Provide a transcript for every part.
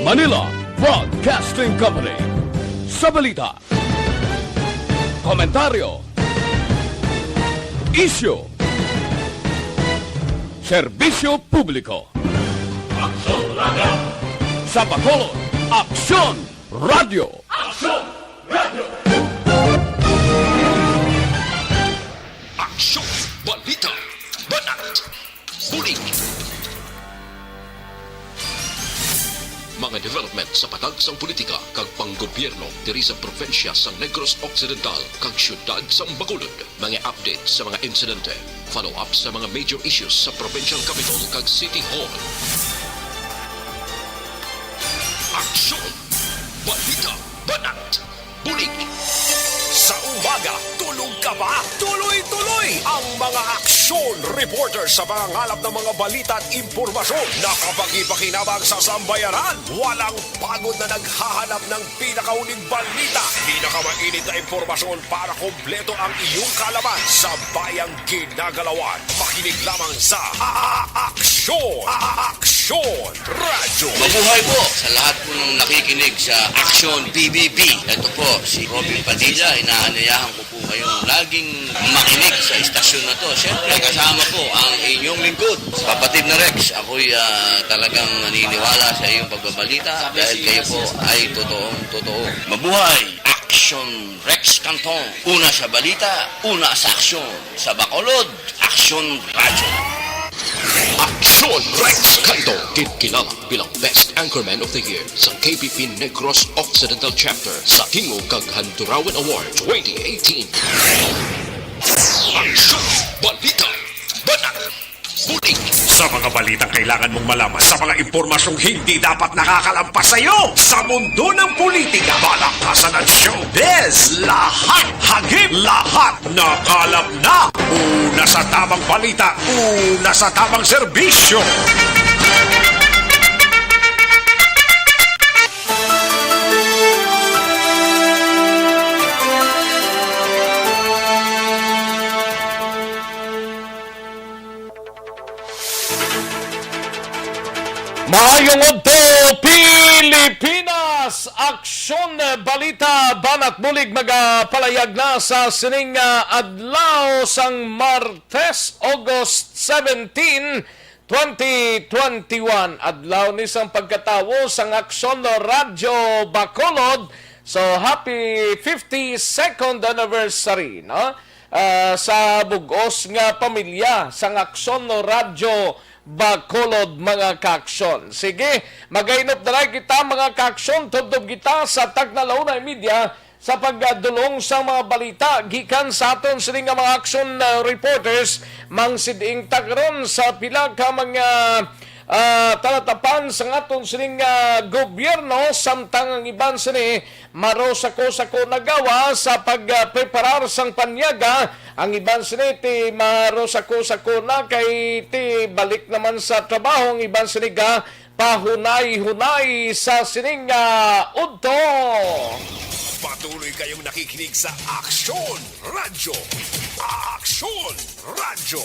Manila Broadcasting Company. Sa balita, komentaryo, isyu, serbisyo publiko. Aksyon Radio! Sa Bacolod, Aksyon Radio! Aksyon Radio! Aksyon! Balita! Banat! Bulig! Mga development sa patagsang politika kag panggobyerno diri sa probinsya sa Negros Occidental kag syudad sa Bacolod. Mga update sa mga insidente, follow-up sa mga major issues sa provincial capital kag City Hall. Aksyon! Balita! Banat! Bulig! Sa umaga, tulog ka ba? Tuloy-tuloy ang mga aksyon reporter sa mga ngalap ng mga balita at impormasyon na kapag-ipakinabang sa sambayanan. Walang pagod na naghahanap ng pinakauling balita. Pinakamainit na impormasyon para kompleto ang iyong kalaman sa bayang ginagalawan. Makinig lamang sa Aksyon! Aksyon Radio! Mabuhay po sa lahat po ng nakikinig sa Aksyon PBB. Ito po si Robin Padilla. Inaanayahan ko po kayong laging makinig sa istasyon na to. Siyempre, kasama po ang inyong lingkod. Kapatid na Rex, ako'y talagang naniniwala sa iyong pagbabalita dahil kayo po ay totoo. Mabuhay! Aksyon Rex Cantong. Una sa balita, una sa aksyon. Sa Bacolod, Aksyon Radio. Aksyon Rex Cantong, kilala bilang Best Anchorman of the Year sa KPP Negros Occidental Chapter sa Tingog kag Handurawan Award 2018. Aksyon! Balita! Banat! Bulig! Sa mga balitang kailangan mong malaman, sa mga impormasyong hindi dapat nakakalampas sa iyo, sa mundo ng politika, balakasan at showbiz, lahat hagip, lahat nakalap na. Una sa tamang balita, una sa tamang serbisyo. Maayong adto Pilipinas! Aksyon Balita Banat Bulig magapalayag na sa sining adlaw sang Martes, August 17, 2021. Adlaw ni sang pagkatawo sang Aksyon Radio Bacolod. So happy 52nd anniversary, no? Sa bugos nga pamilya sang Aksyon Radio Bacolod, mga kaaksyon. Sige, magainop na lang kita mga kaaksyon, tubdob kita sa Tagnalaunay Media sa pagdulong sa mga balita gikan sa aton sining mga aksyon reporters mangsiding tagron sa pila ka mga talatapan sa aton sining gobyerno samtang ang iban sini marosako-sako nagawa sa pagpreparar sang panyaga. Ang iban sini ti marosako-sako na kay ti balik naman sa trabaho. Ang iban sini ga pahunay-hunay sa sining udto. Patuloy kayong nakikinig sa Aksyon Radio. Aksyon Radio.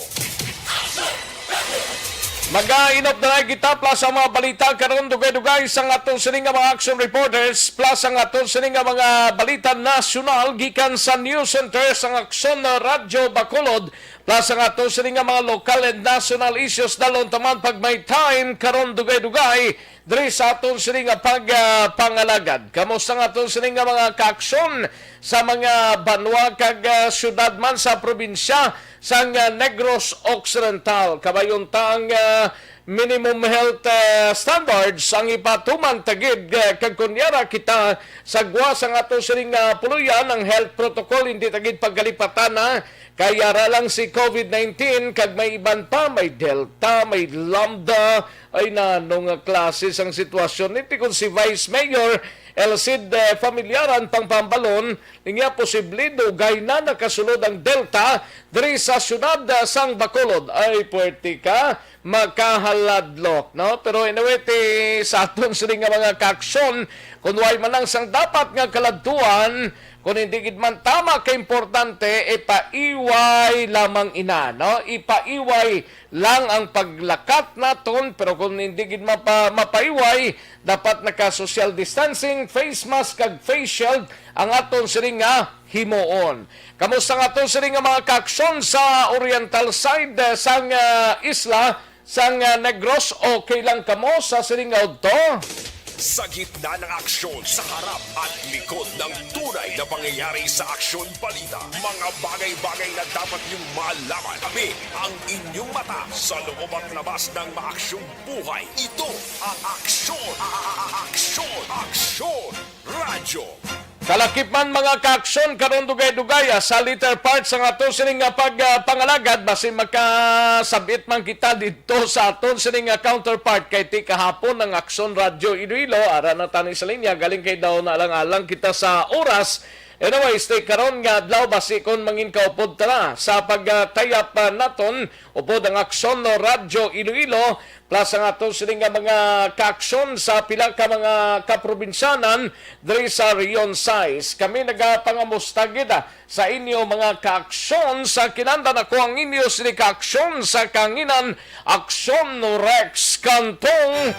Mag-inop na lang kita plus ang mga balita karon dugay-dugay sa aton sining mga action reporters plus ang aton sining mga balita nasyonal gikan sa News Center sa Aksyon Radio Bacolod plus ang aton sining mga local and national issues dalon taman pag may time karon dugay-dugay diri sa aton sining pagpangalagad. Kamusta nga aton sining mga kaaksyon sa mga banwa kag syudad man sa probinsya sa Negros Occidental. Kabayon tang minimum health standards ang ipatuman tagid kag kunyara kita sagwa sa aton sining puluyan ang health protocol hindi tagid paggalipatan na kaya ra lang si COVID-19 kag may iban pa, may Delta, may Lambda, ay nanong klase sang sitwasyon. Iti kung si Vice Mayor Elcid Familiaran pang Pambalon, niya posible dugay na nakasunod ang Delta diri sa syudad sang Bacolod. Ay puwerte ka makahaladlok, no? Pero anyway, sa aton sining mga kaaksyon, kung way man sang dapat nga kaladtuan, kung hindi gid man tama ka importante, ipaiway lamang ina, no? Ipaiway lang ang paglakat naton, pero kung hindi gid mapaiway, dapat naka-social distancing, face mask kag face shield ang aton sini nga himuon. Kamusta nga aton sini nga mga kaaksyon sa oriental side sang isla sang Negros? Okay lang kamo sa sini nga udto? Sa gitna ng aksyon sa harap at likod ng tunay na pangyayari sa Aksyon Balita, mga bagay-bagay na dapat niyong malaman. Kami ang inyong mata sa loob at labas ng maaksyong buhay. Ito ang Aksyon! Aksyon! Aksyon! Radyo! Kalakip man mga kaaksyon karon dugay-dugay sa later part sa aton sining nga pagpangalagad basi makasabit man kita dito sa aton sining nga counterpart kay ti kahapon ng Aksyon Radio Iloilo ara na tani sa linya galing kay daw na alang-alang kita sa oras. Anyway, stay karon nga adlaw basi kon mangin kaupod tara sa pagtayap naton upod ang Aksyon no Radio Iloilo plus ang aton sining nga mga kaaksyon sa pila ka mga kaprobinsyanan diri sa Rion Size. Kami nagapangamusta gid sa inyo mga kaaksyon sa kinanda na ko ang inyo sini kaaksyon sa kanginan Aksyon no Rex Cantong.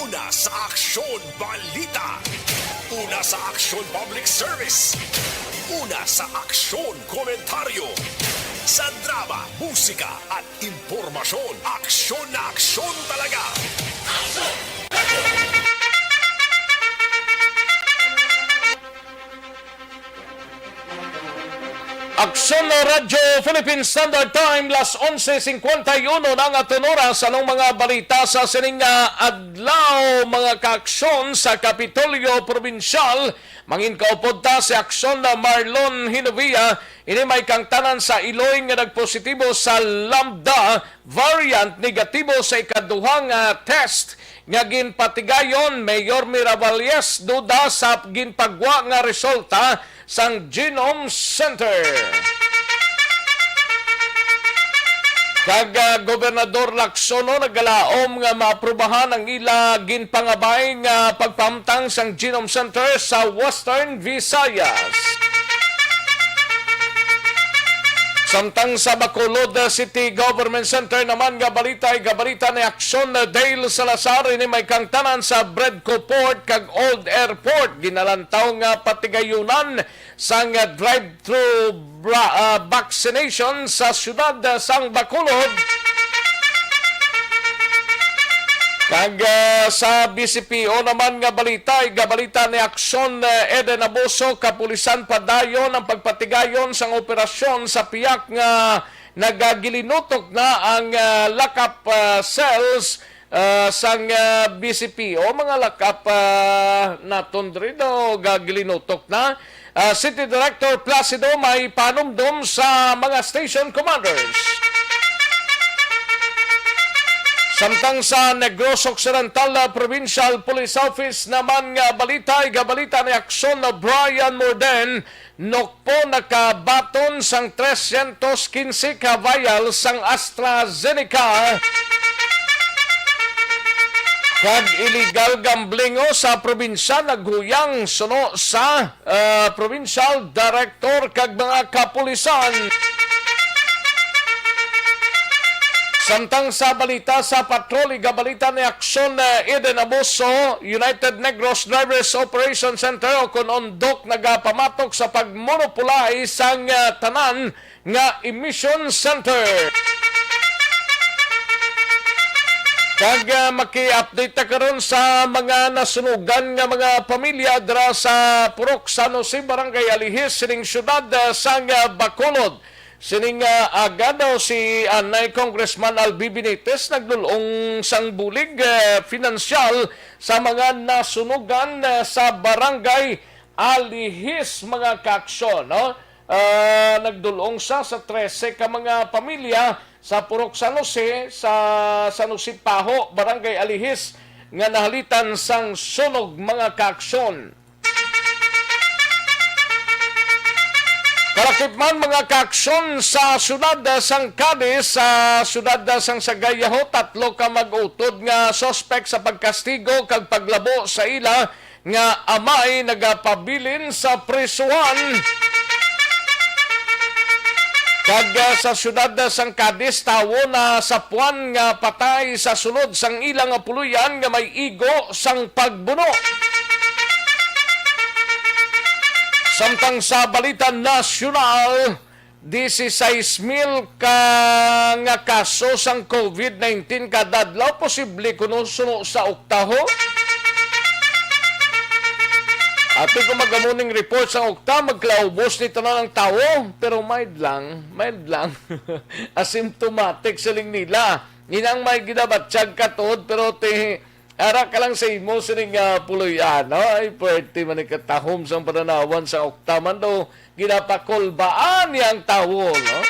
Una sa Aksyon Balita. Una sa Aksyon Public Service. Una sa Aksyon Komentaryo. Sa drama, musika at impormasyon. Aksyon na aksyon talaga. Aksyon na Radyo Philippine Standard Time, las 11:51 ng aton oras. Anong mga balita sa sining adlaw mga kaaksyon sa Kapitolyo Provincial? Mangin kaupod ta si Aksyon na Marlon Hinovia. Ini may kangtanan sa Iloy nga nagpositibo sa Lambda variant, negatibo sa ikaduhang test nga ginpatigayon Mayor Miravalles duda sa ginpagwa nga resulta sang Genome Center. Kag Gobernador Lacsono nagalaom nga maaprubahan ang ila ginpangabay nga pagpamtang sang Genome Center sa Western Visayas. Samtang sa Bacolod City Government Center naman nga balita ni Aksyon na Dale Salazar ini may kangtanan sa Bredco Port kag Old Airport ginalantaw nga patigayunan sang drive-thru vaccination sa syudad sang Bacolod. Kag sa BCPO naman nga balita ni Aksyon Eden Abuso, kapulisan padayon ang pagpatigayon sang operasyon sa piyak nga nagagilinutok na ang lakap cells sang BCPO, mga lakap naton dito gagilinutok na. City Director Placido may panumdum sa mga station commanders. Samtang sa Negros Occidental Provincial Police Office naman nga balita ni Aksyon na Brian Morden nokpo nakabaton sang 315 ka vial sang AstraZeneca kag illegal gambling sa probinsya naghuyang suno sa Provincial Director kag mga kapulisan. Samtang sa balita sa patroli, balita ni Aksyon Eden Abuso, United Negros Drivers Operation Center o kunondok nagapamatok sa pagmonopolize sang tanan nga emission center. Kag maki-update ta karon sa mga nasunugan nga mga pamilya dira sa Purok San Jose, Barangay Alihis, sining syudad sang Bacolod. Sining agado si Anay Congressman Albi Benitez nagdulong sang bulig finansyal sa mga nasunugan sa Barangay Alihis mga kaaksyon. No? Nagdulong sa 13 ka mga pamilya sa Purok San Jose, sa San Jose Paho, Barangay Alihis nga nahalitan sang sunog mga kaaksyon. Kalakip man mga kaaksyon sa syudad sang Cadiz, sa syudad sang Sagayaho, 3 ka mag-utod nga suspect sa pagkastigo kag paglabo sa ila nga amay nagapabilin sa prisuhan. Kag sa syudad sang Cadiz, tawo na sa puwan nga patay sa sulod sang ilang puluyan nga may igo sang pagbuno. Samtang sa balita nasyonal, 16,000 ka nga kaso sang COVID-19 kada adlaw, posible kuno suno sa oktaho. Ato ko magamuning report sa okta, magklaubos nito na ng tao, pero mild lang. Asymptomatic siling nila. Inang may ginabatsyag katod, pero ara ka lang sa imo sining puloyan. No? Ay, pwerte man ikatahom sa pananawan sa okta man do, ginapakolbaan niyang tao. No?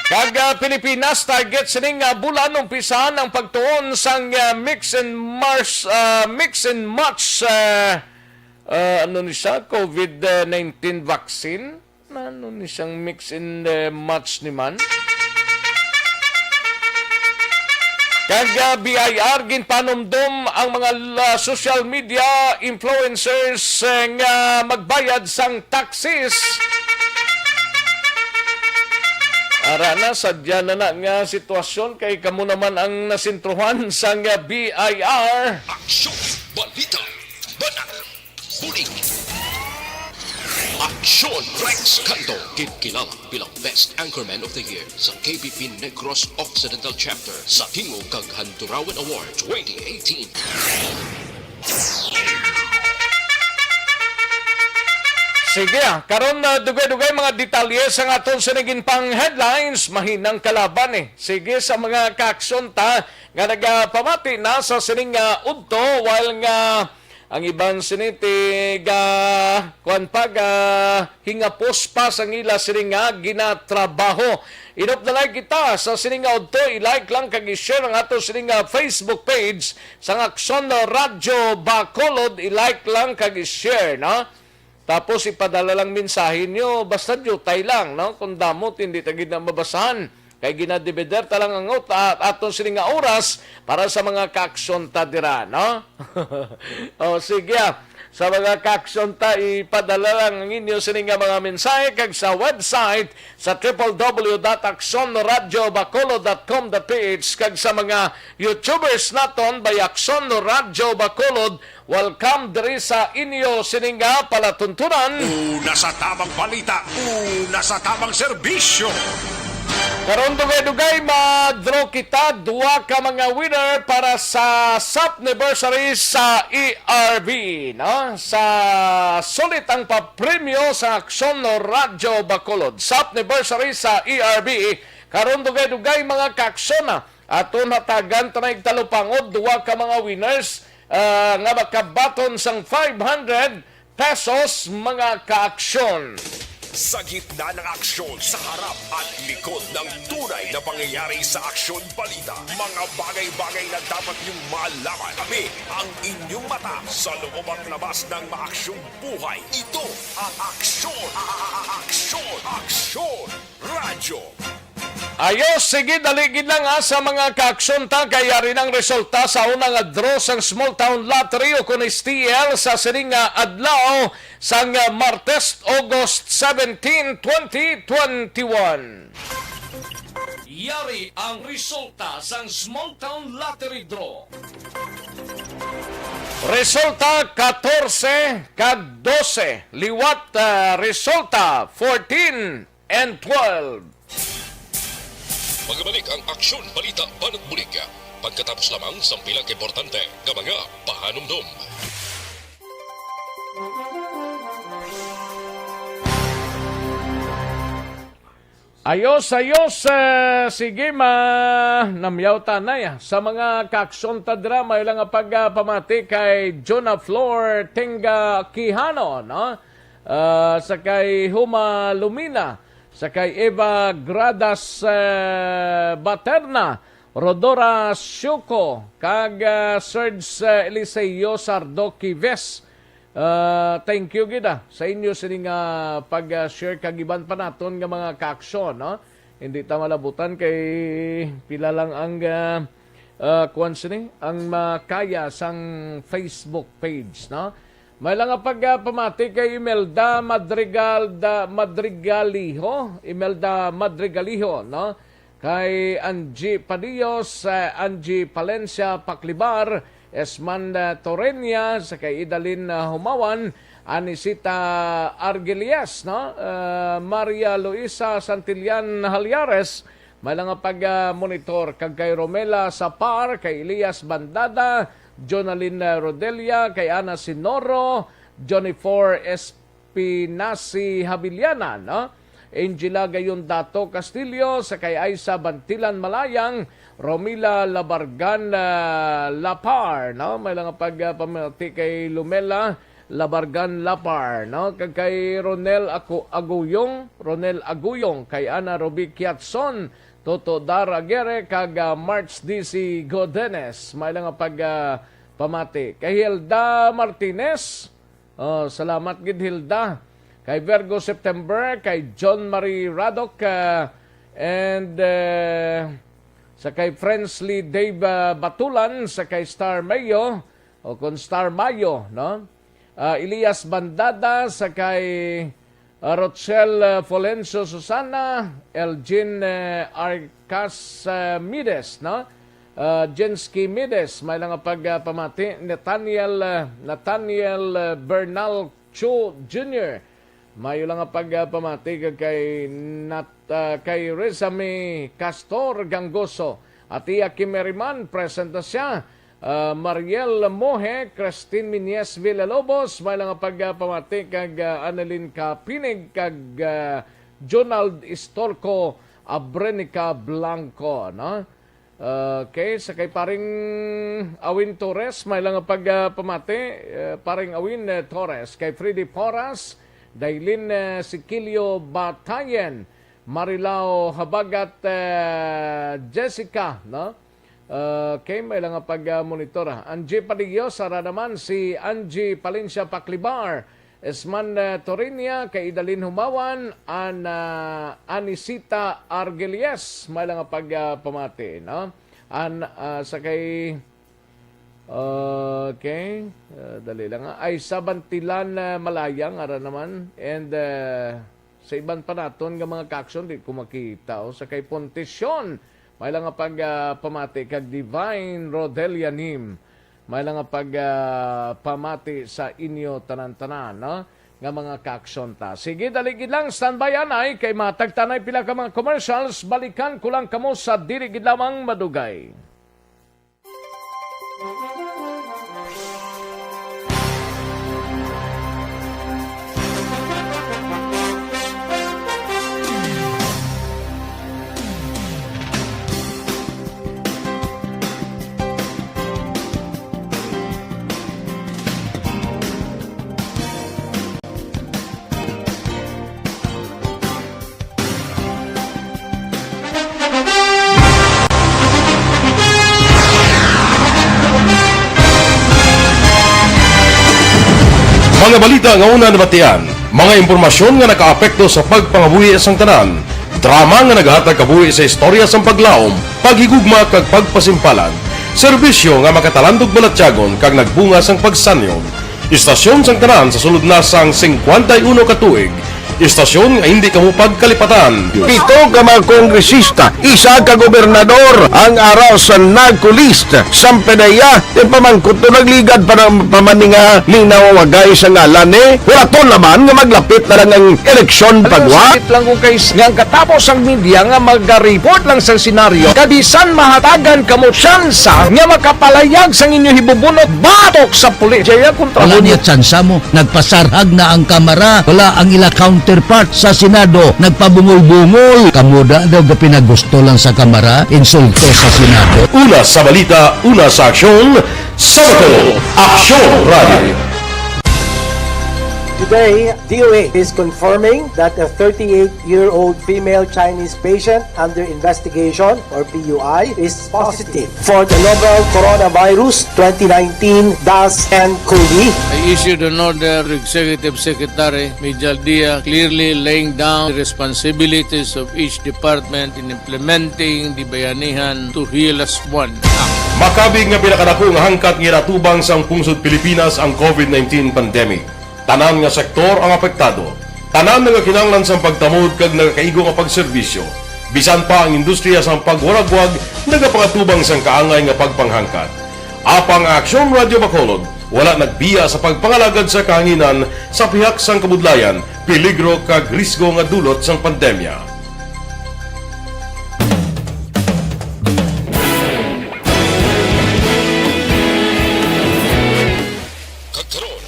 Kag Pilipinas, target sining bulan umpisahan ang pagtuon sang mix and match ano ni siya, COVID-19 vaccine. Ano ni siyang mix and match ni man. Kag BIR ginpanumdum ang mga social media influencers nga magbayad sang taxes. Ara na, sadya na nga sitwasyon kay kamo naman ang nasintruhan sa BIR. Aksyon, balita, banat, bulig. Aksyon Rex Cantong, kilala bilang Best Anchorman of the Year sa KBP Negros Occidental Chapter sa Tingog kag Handurawan Award 2018. Sige, karon na dugay-dugay mga detalye sa aton sa naging pang headlines, mahinang kalaban Sige sa mga kaaksyon ta nga nagapamati na sa sining udto while nga ang ibang siniti kuan pag hingapos pa sa ngila sining ginatrabaho. Inop na like kita sa sining udto, i-like lang kag i-share ang ato sining Facebook page sa Aksyon Radyo Bacolod, i-like lang kag i-share, no? Tapos ipadala lang mensahe nyo, basta jutay lang, no? Kung damot, hindi tagid na mabasahan. Kaya ginadibeder talang ang aton sining oras para sa mga kaaksyon ta dira, no? O sige, sa mga kaaksyon ta, ipadala lang ang inyo sining mga mensahe kag sa website sa www.aksonradiobacolod.com.ph kag sa mga YouTubers naton by Aksyon Radyo Bacolod. Welcome diri sa inyo sininga palatuntunan. Una sa tamang balita, una sa tamang serbisyo. Karon dugay-dugay ma-draw kita duwa ka mga winner para sa SAP anniversary sa ERB, no? Sa sulit ang papremyo sa Aksyon Radyo Bacolod. SAP anniversary sa ERB. Karon dugay-dugay mga kaaksyon aton hatagan tanay talupangod duwa ka mga winners nga makabaton sang 500 pesos mga kaaksyon. Sa gitna ng aksyon, sa harap at likod ng tunay na pangyayari sa Aksyon Balita, mga bagay-bagay na dapat niyong malaman. Kami ang inyong mata sa loob at labas ng maaksyong buhay. Ito ang Aksyon! Aksyon! Radyo! Ayos, sige, daligid lang sa mga kaaksyon ta, kaya rin ang resulta sa unang draw sang Small Town Lottery o kung STL sa sining adlaw sang Martes, August 17, 2021. Yari ang resulta sang Small Town Lottery Draw. Resulta 14 kag 12. Liwat resulta 14 and 12. Magbalik ang Aksyon Balita Banat Bulig. Pagkatapos lamang sa pilang importante nga mga pahanumdum. Ayos, sige namyaw tanay sa mga kaaksyon ta drama ilang pagpamati kay Jonah Flor Tenga Quijano, no? Sa kay Huma Lumina, sa kay Eva Gradas Baterna, Rodora Syuko, kag Serge Eliseo Sardo Kives. Thank you gida sa inyo sining pag-share kag iban pa naton nga mga kaaksyon, no? Hindi ta malabutan kay pila lang ang kuan sini ang makaya sang Facebook page, no? May lang pamati kay Imelda Madrigaliho, no? Kay Angie Padillos, Angie Palencia Paclibar, Esman Torreña, sa kay Idalin Humawan, Anisita Argelias, no? Maria Luisa Santillan Halyares, may lang monitor kag kay Romela Sapar, kay Elias Bandada, Jonalyn Rodelia, kay Ana Sinoro, Jonifor Espinasi Habiliana, no? Angela Gayondato Castillo, sa kay Aisa Bantilan Malayang, Romila Labargan Lapar, no? May lang pamati kay Lumela Labargan Lapar, no? Kay Ronel Aguyong, kay Ana Robi Kiatson, Toto Daragere, kag March DC Godenes. May lang pamati kay Hilda Martinez, salamat gid Hilda. Kay Virgo September, kay John Marie Radok, and sa kay Friendly Dave Batulan, sa kay Star Mayo, o kung Star Mayo, no? Elias Bandada, sa kay Rochelle Folencio Susana, Elgin Arcas Mides, no? Jensky Mides, may lang pamati, Nathaniel Bernal Chu Jr., mayo lang pamati kay Rizame Castor Gangoso at iya Kimeriman, presenta siya. Mariel Mohe, Christine Minies Villalobos, may lang pamati kag Annalyn Kapinig, kag Jonald Istorco Abrenica Blanco, no? Okay, sa kay paring Awin Torres, may lang pamati, paring Awin Torres, kay Freddy Porras, Dailin Sikilio Batayen, Marilao Habagat Jessica, no? Okay, may lang monitor. Angie Paligyo, sara naman si Angie Palencia Paclibar, Esman Torinia, kay Idalin Humawan, Anisita Argelies, may lang pamati, no? Sa kay okay, dali lang. Ay Sabantilan Malayang, ara naman. And sa ibang pa naton nga mga kaksyon, di ko makita. Sa kay Pontesyon, may lang pamati kag Divine Rodelianim. May lang pamati sa inyo tanan-tanan, no? Nga mga kaksyon ta. Sige, daligid lang, standby anay, kay matagtanay pila ka mga commercials, balikan ko lang kamo sa dirigid lamang madugay. Mga balita nga una nabatian, mga impormasyon nga nakaapekto sa pagpangabuhi sang tanan, drama nga naghatag kabuhi sa istorya sang paglaom, paghigugma kag pagpasimpalan, serbisyo nga makatalandog balatyagon kag nagbunga sang pagsanyon, istasyon sang tanan sa sulod na sang 51 ka tuig, istasyon nga hindi kamupag kalipatan. 7 ka mga kongresista, 1 ka gobernador ang araw sa nagkulist sang pedaya di pamangkot to nagligad para pamaninga linaw wagay sa ngalan wala to naman nga maglapit na lang ang eleksyon pagwa. Sakit lang kung kayo nga katapos ang media nga mag-report lang sa senaryo kabisan mahatagan kamo tsansa nga makapalayag sang inyo hibubunot batok sa pulis. Jaya kontra Wala niya tsansa mo. Nagpasarhag na ang kamara. Wala ang ila counterpart sa Senado. Nagpabungol-bungol. Kamuda daw ga pinagusto lang sa kamara. Insulto sa Senado. Una sa balita, una sa aksyon, Sabado, Aksyon Radio. Today, DOA is confirming that a 38-year-old female Chinese patient under investigation, or PUI, is positive for the novel coronavirus 2019-10-CoV. I issued an order to Executive Secretary Major Dia clearly laying down the responsibilities of each department in implementing the Bayanihan to Heal as One Act. Makabig nga pinakadako nga hangkat nga natubang sang pungsod Pilipinas ang COVID-19 pandemic. Tanan nga sektor ang apektado. Tanan nga kinahanglan sang pagtamod kag nagakaigo nga pagserbisyo. Bisan pa ang industriya sang pagwaragwag nagapangatubang sang kaangay nga pagpanghangkat. Apang Aksyon Radio Bacolod wala nagbiya sa pagpangalagad sa kahanginan sa pihak sang kabudlayan, peligro kag risgo nga dulot sang pandemya. Karon,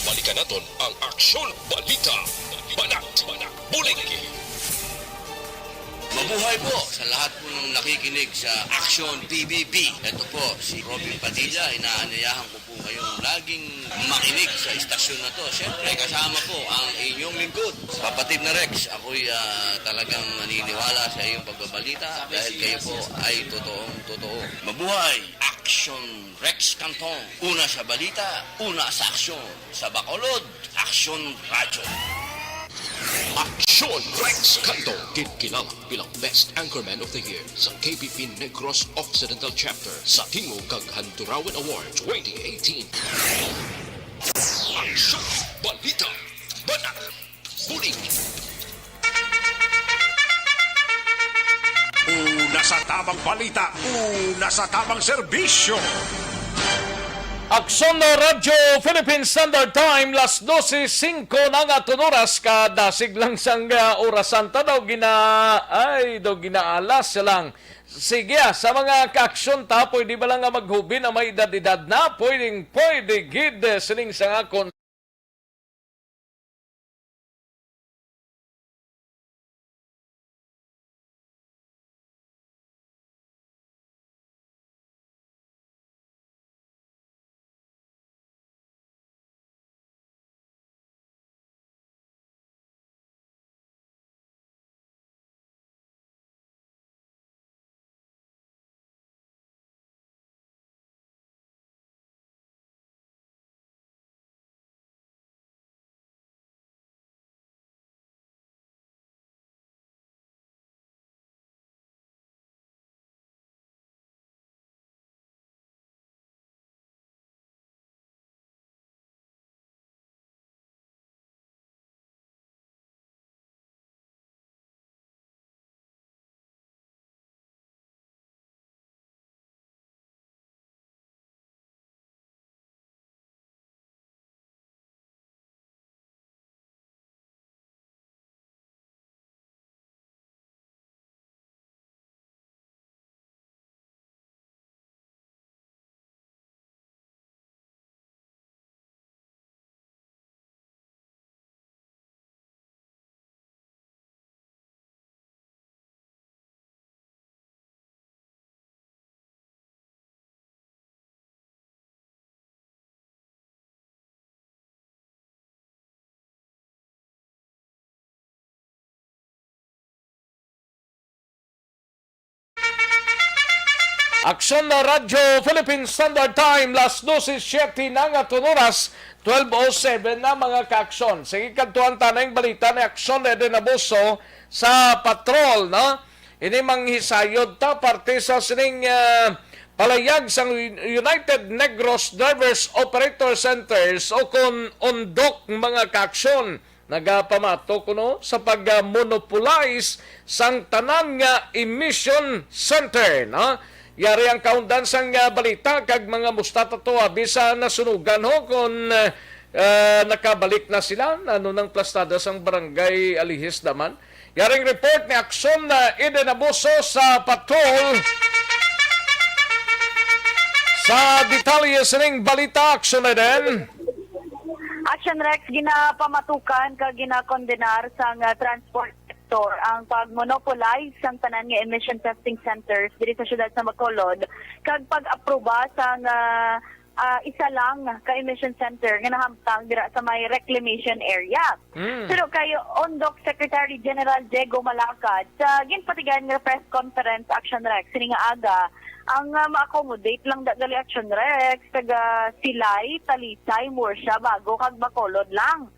balikan naton ang Aksyon Balita. Banat, Bulig. Mabuhay po sa lahat po ng nakikinig sa Aksyon PBB. Ito po, si Robin Padilla. Inaanyayahan ko po kayong laging makinig sa istasyon na to. Siyempre, kasama po ang inyong lingkod. Kapatid na Rex, ako'y talagang naniniwala sa iyong pagbabalita dahil kayo po ay totoong-totoo. Mabuhay! Aksyon Rex Cantong. Una sa balita, una sa aksyon. Sa Bacolod, Aksyon Radyo. Aksyon Rex Cantong kinkilang bilang Best Anchorman of the Year sa KBP Negros Occidental Chapter sa Tingog kag Handurawan Award 2018. Aksyon Balita. Banat. Bulig. Una sa tamang balita, una sa tamang serbisyo. Aksyon na Radyo Philippine Standard Time, las 12:05 na nga tunuras kada siglang sang orasan ta daw ginaalas lang. Sige, sa mga ka-aksyon ta, pwede ba lang nga maghubin na may edad-edad na? Pwede gid sining sa nga Aksyon na Radyo Philippine Standard Time, las 12:07 na nga tunuras, 12:07 na mga ka-aksyon. Sige kantuan tanang balita ni Aksyon na Edinaboso sa patrol, no? Ini manghisayod ta parte sa sining palayag sa United Negros Drivers Operator Centers o kon undok mga ka-aksyon. Nagapamato kuno sa pag-monopolize sang tanan nga emission center, no? Yari ang kaundan sang balita kag mga mustata to bisa nasunugan ho kung nakabalik na sila ano ng plastada sang barangay Alihis Daman. Yaring report ni Aksyon na Edinaboso sa patrol. Sa detalye sining balita, Aksyon na din. Action Rex, ginapamatukan ka ginakondenar sa transport sector ang pag-monopolize sang tanan nga emission testing centers diri sa syudad sa Bacolod kag pag-aproba sang isa lang ka emission center nga nahamtang dira sa may reclamation area. Pero kayo Ondok Secretary General Diego Malacad sa ginpatigan nga press conference Action Rex sini nga aga ang ma-accommodate lang gali Action Rex taga Silay, Talisay, Murcia, Bago kag Bacolod lang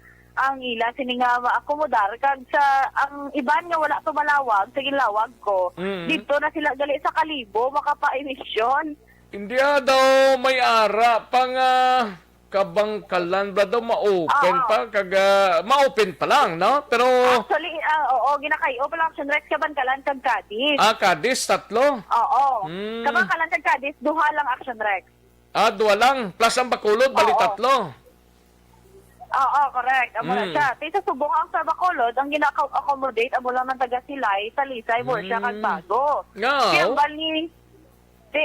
ang ila sini nga ma-accommodar kag sa ang iban nga wala to malawag sa ginlawag ko dito na sila gali sa Kalibo makapa-emission Hindi daw may ara pang kabangkalan ba daw ma-open pa ma-open pa lang, no? Pero Actually, oo, ginakayo pa lang Action Rex Kabangkalan kag Cadiz. Cadiz tatlo. Oo. Kabangkalan kag Cadiz duha lang Action Rex. Duwa lang plus ang Bacolod bali Oo. tatlo. Oo, correct. Amo na siya. Sa subong ang sa Bacolod, ang gina-accommodate amo lang ng taga Silay, Talisay, Borsia kag Bago. Kaya No. bali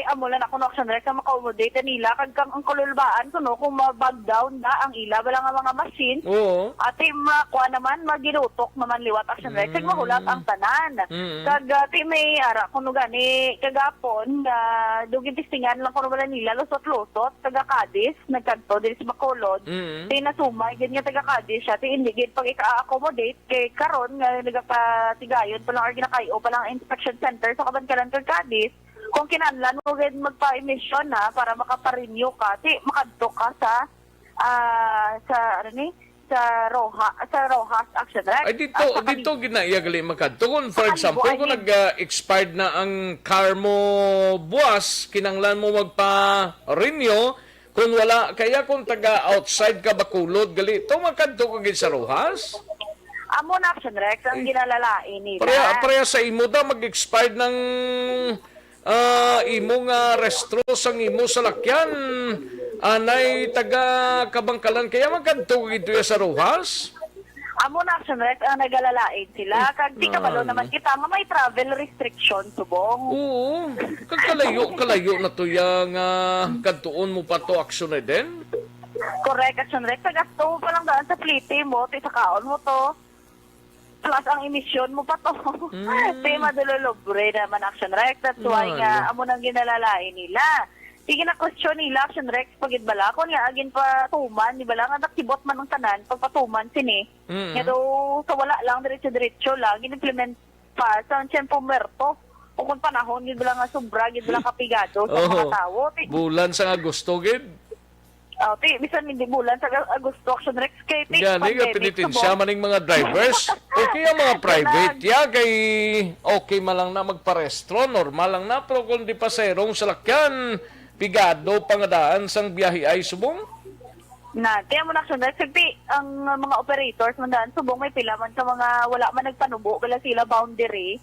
amo lang ako no Action Rex ang maka-accommodate nila kag ang kululbaan kuno kung ma-bag down na ang ila wala nga mga machine. Oo. Ate makuha naman maginutok naman liwat Action Rex kag mahulat ang tanan. Kag ate may ara kuno gani kagapon dugin tistingan lang kuno wala nila lusot-lusot taga Cadiz nagkanto diri sa Bacolod. Nasumay gid nga taga Cadiz siya hindi gid pag i-accommodate kay karon nga nagapatigayon pa lang or ginakayo pa lang inspection center sa Kabangkalan kag Cadiz. Kung kinahanglan mo gid magpa-emission na para makaparenew ka, makadto ka sa Rojas Action Rex. Ay dito ginaiyagali makadto kung for example kung nag-expired na ang car mo buwas kinanglan mo magpa-renew kung wala kaya kung taga outside ka Bacolod gali to makadto ka gid sa Rojas. Amo na Action Rex ang ginalalain nila. Pareha sa imo da mag-expired ng imong restro sang imo sa lakyan anay taga Kabangkalan kaya magkadto gito sa Rojas. Amo na Action Rex ang nagalalain sila kag di kabalo naman kita nga may travel restriction subong. Oo. Kag kalayo na to yang kadtuon mo pa to aksyon na din. Correct Action Rex tagasto pa lang daan sa plite mo sa kaon mo to. Plus ang emission mo pa to. Tema dulolobre naman Action Rex. That's why nga amo nang ginalalain nila. Sige na question nila Action Rex pagid bala ko nga agin pa tuman di bala nga nakibot man ang tanan pagpatuman sini. Nga daw sa wala lang diretso lang gin-implement pa sa tiyempo muerto. O kung panahon gid bala nga sobra gid bala kapigado sa mga tawo. Bulan sa Agosto gid. Bisan hindi bulan sa Agosto Action Rex kay Gani nga pinitinsya maning mga drivers. Okay ang mga private kay okay malang na magparestro, normal lang na pero kung di paserong salakyan, pigado pangadaan sang biyahe ay subong. Kaya mo na Action Rex ang mga operators mandaan subong may pila man sa mga wala man nagpanubo wala sila boundary.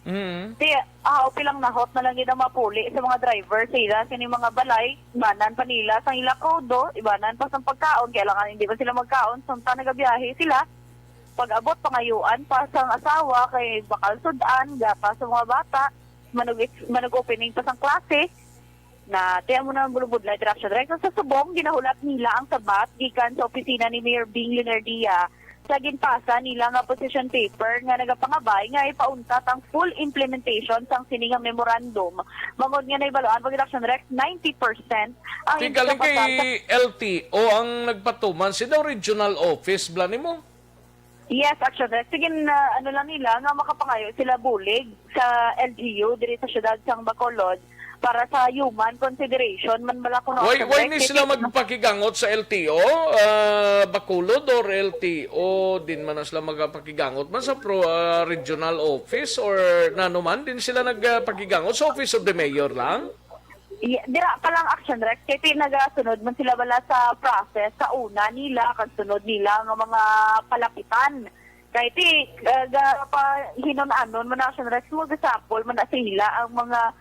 Pilang nahot na lang yun ang mapuli sa mga driver sila sini mga balay ibanan pa nila sang ila kodo ibanan pa sang pagkaon kailangan hindi pa sila magkaon samtang nagabiyahe sila pag-abot pangayuan pa sang asawa kay bakal sudan gapa sa mga bata manug opening pa sang klase na tiyan mo na ang bulubud na Action Rex. Sa subong, ginahulat nila ang sabat gikan sa opisina ni Mayor Bing Linardia sa ginpasa nila nga position paper nga nagapangabay nga ipauntat ang full implementation sang siningang memorandum. Mangod nga naibaluan pag Action Rex 90% ang Tigaling kay LTO ang nagpatuman si daw regional office blani mo. Yes, Action Rex. Sige ano lang nila nga makapangayo sila Bulig sa LGU diri sa syudad sang Bacolod para sa human consideration man bala kuno. Why ni sila magpakigangot sa LTO? Bacolod or LTO din man na sila magpakigangot man sa regional office or nanuman din sila nagpakigangot sa office of the mayor lang? Dira pa lang Action Rex kay nagasunod man sila bala sa process sa una nila kag sunod nila nga mga palapitan. Kay hinon-anon man Action Rex mo gasapol man na sila ang mga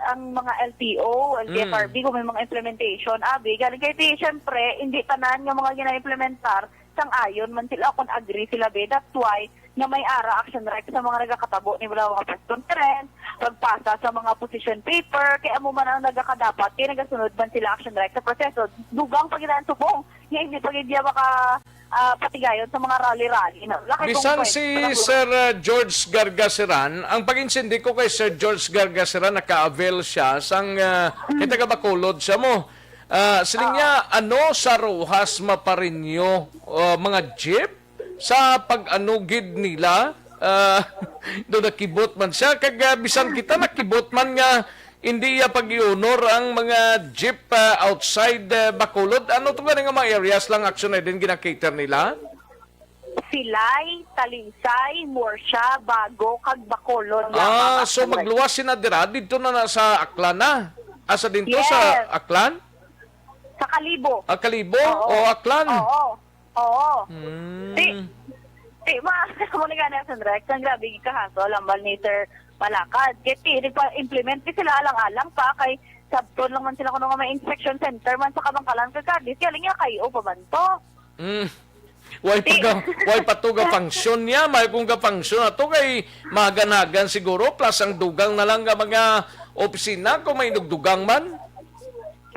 ang mga LTO, LTFRB kung may mga implementation, galing kay syempre hindi tanan nga mga gina-implementar sang-ayon man sila kung agree sila that's why nga may ara Action Rex sa mga nagakatabo ni mga press conference, pagpasa sa mga position paper, kaya mo man ang nagakadapat, kaya nagasunod man sila Action Rex sa proseso. Dugang paginaan subong, nga hindi pagidya baka patigayon sa mga rally-rally. Bisan si Sir George Gargaseran, ang pag-insindi ko kay Sir George Gargaseran, naka-avail siya sang kita Bacolod siya mo. Siling niya, ano sa Rojas maparinyo mga jeep sa pag-anugid nila do nakibot man siya kag bisan kita nakibot man nga hindi pag-i-honor ang mga jeep outside Bacolod. Ano to nga mga areas lang action na din ginakater nila? Silay, Talisay, Morsya, Bago, kag Bacolod. So magluwas sila dira dito na sa Aklan na. Asa din to Yes. sa Aklan? Sa Kalibo. Kalibo Oo. o Aklan? Oo. Hmm. Mo ni ganyan sa Rex, ang grabe kahaso, lambal ni Sir Malakad. Kaya implement sila alang-alang pa kay sabton lang man sila kung may inspection center man sa Kabangkalan kagadi. Kaya lang kayo pa banto. Way patuga function niya, may kung ga function ato kay maganagan siguro plus ang dugang na lang nga mga opisina kung may dugdugang man.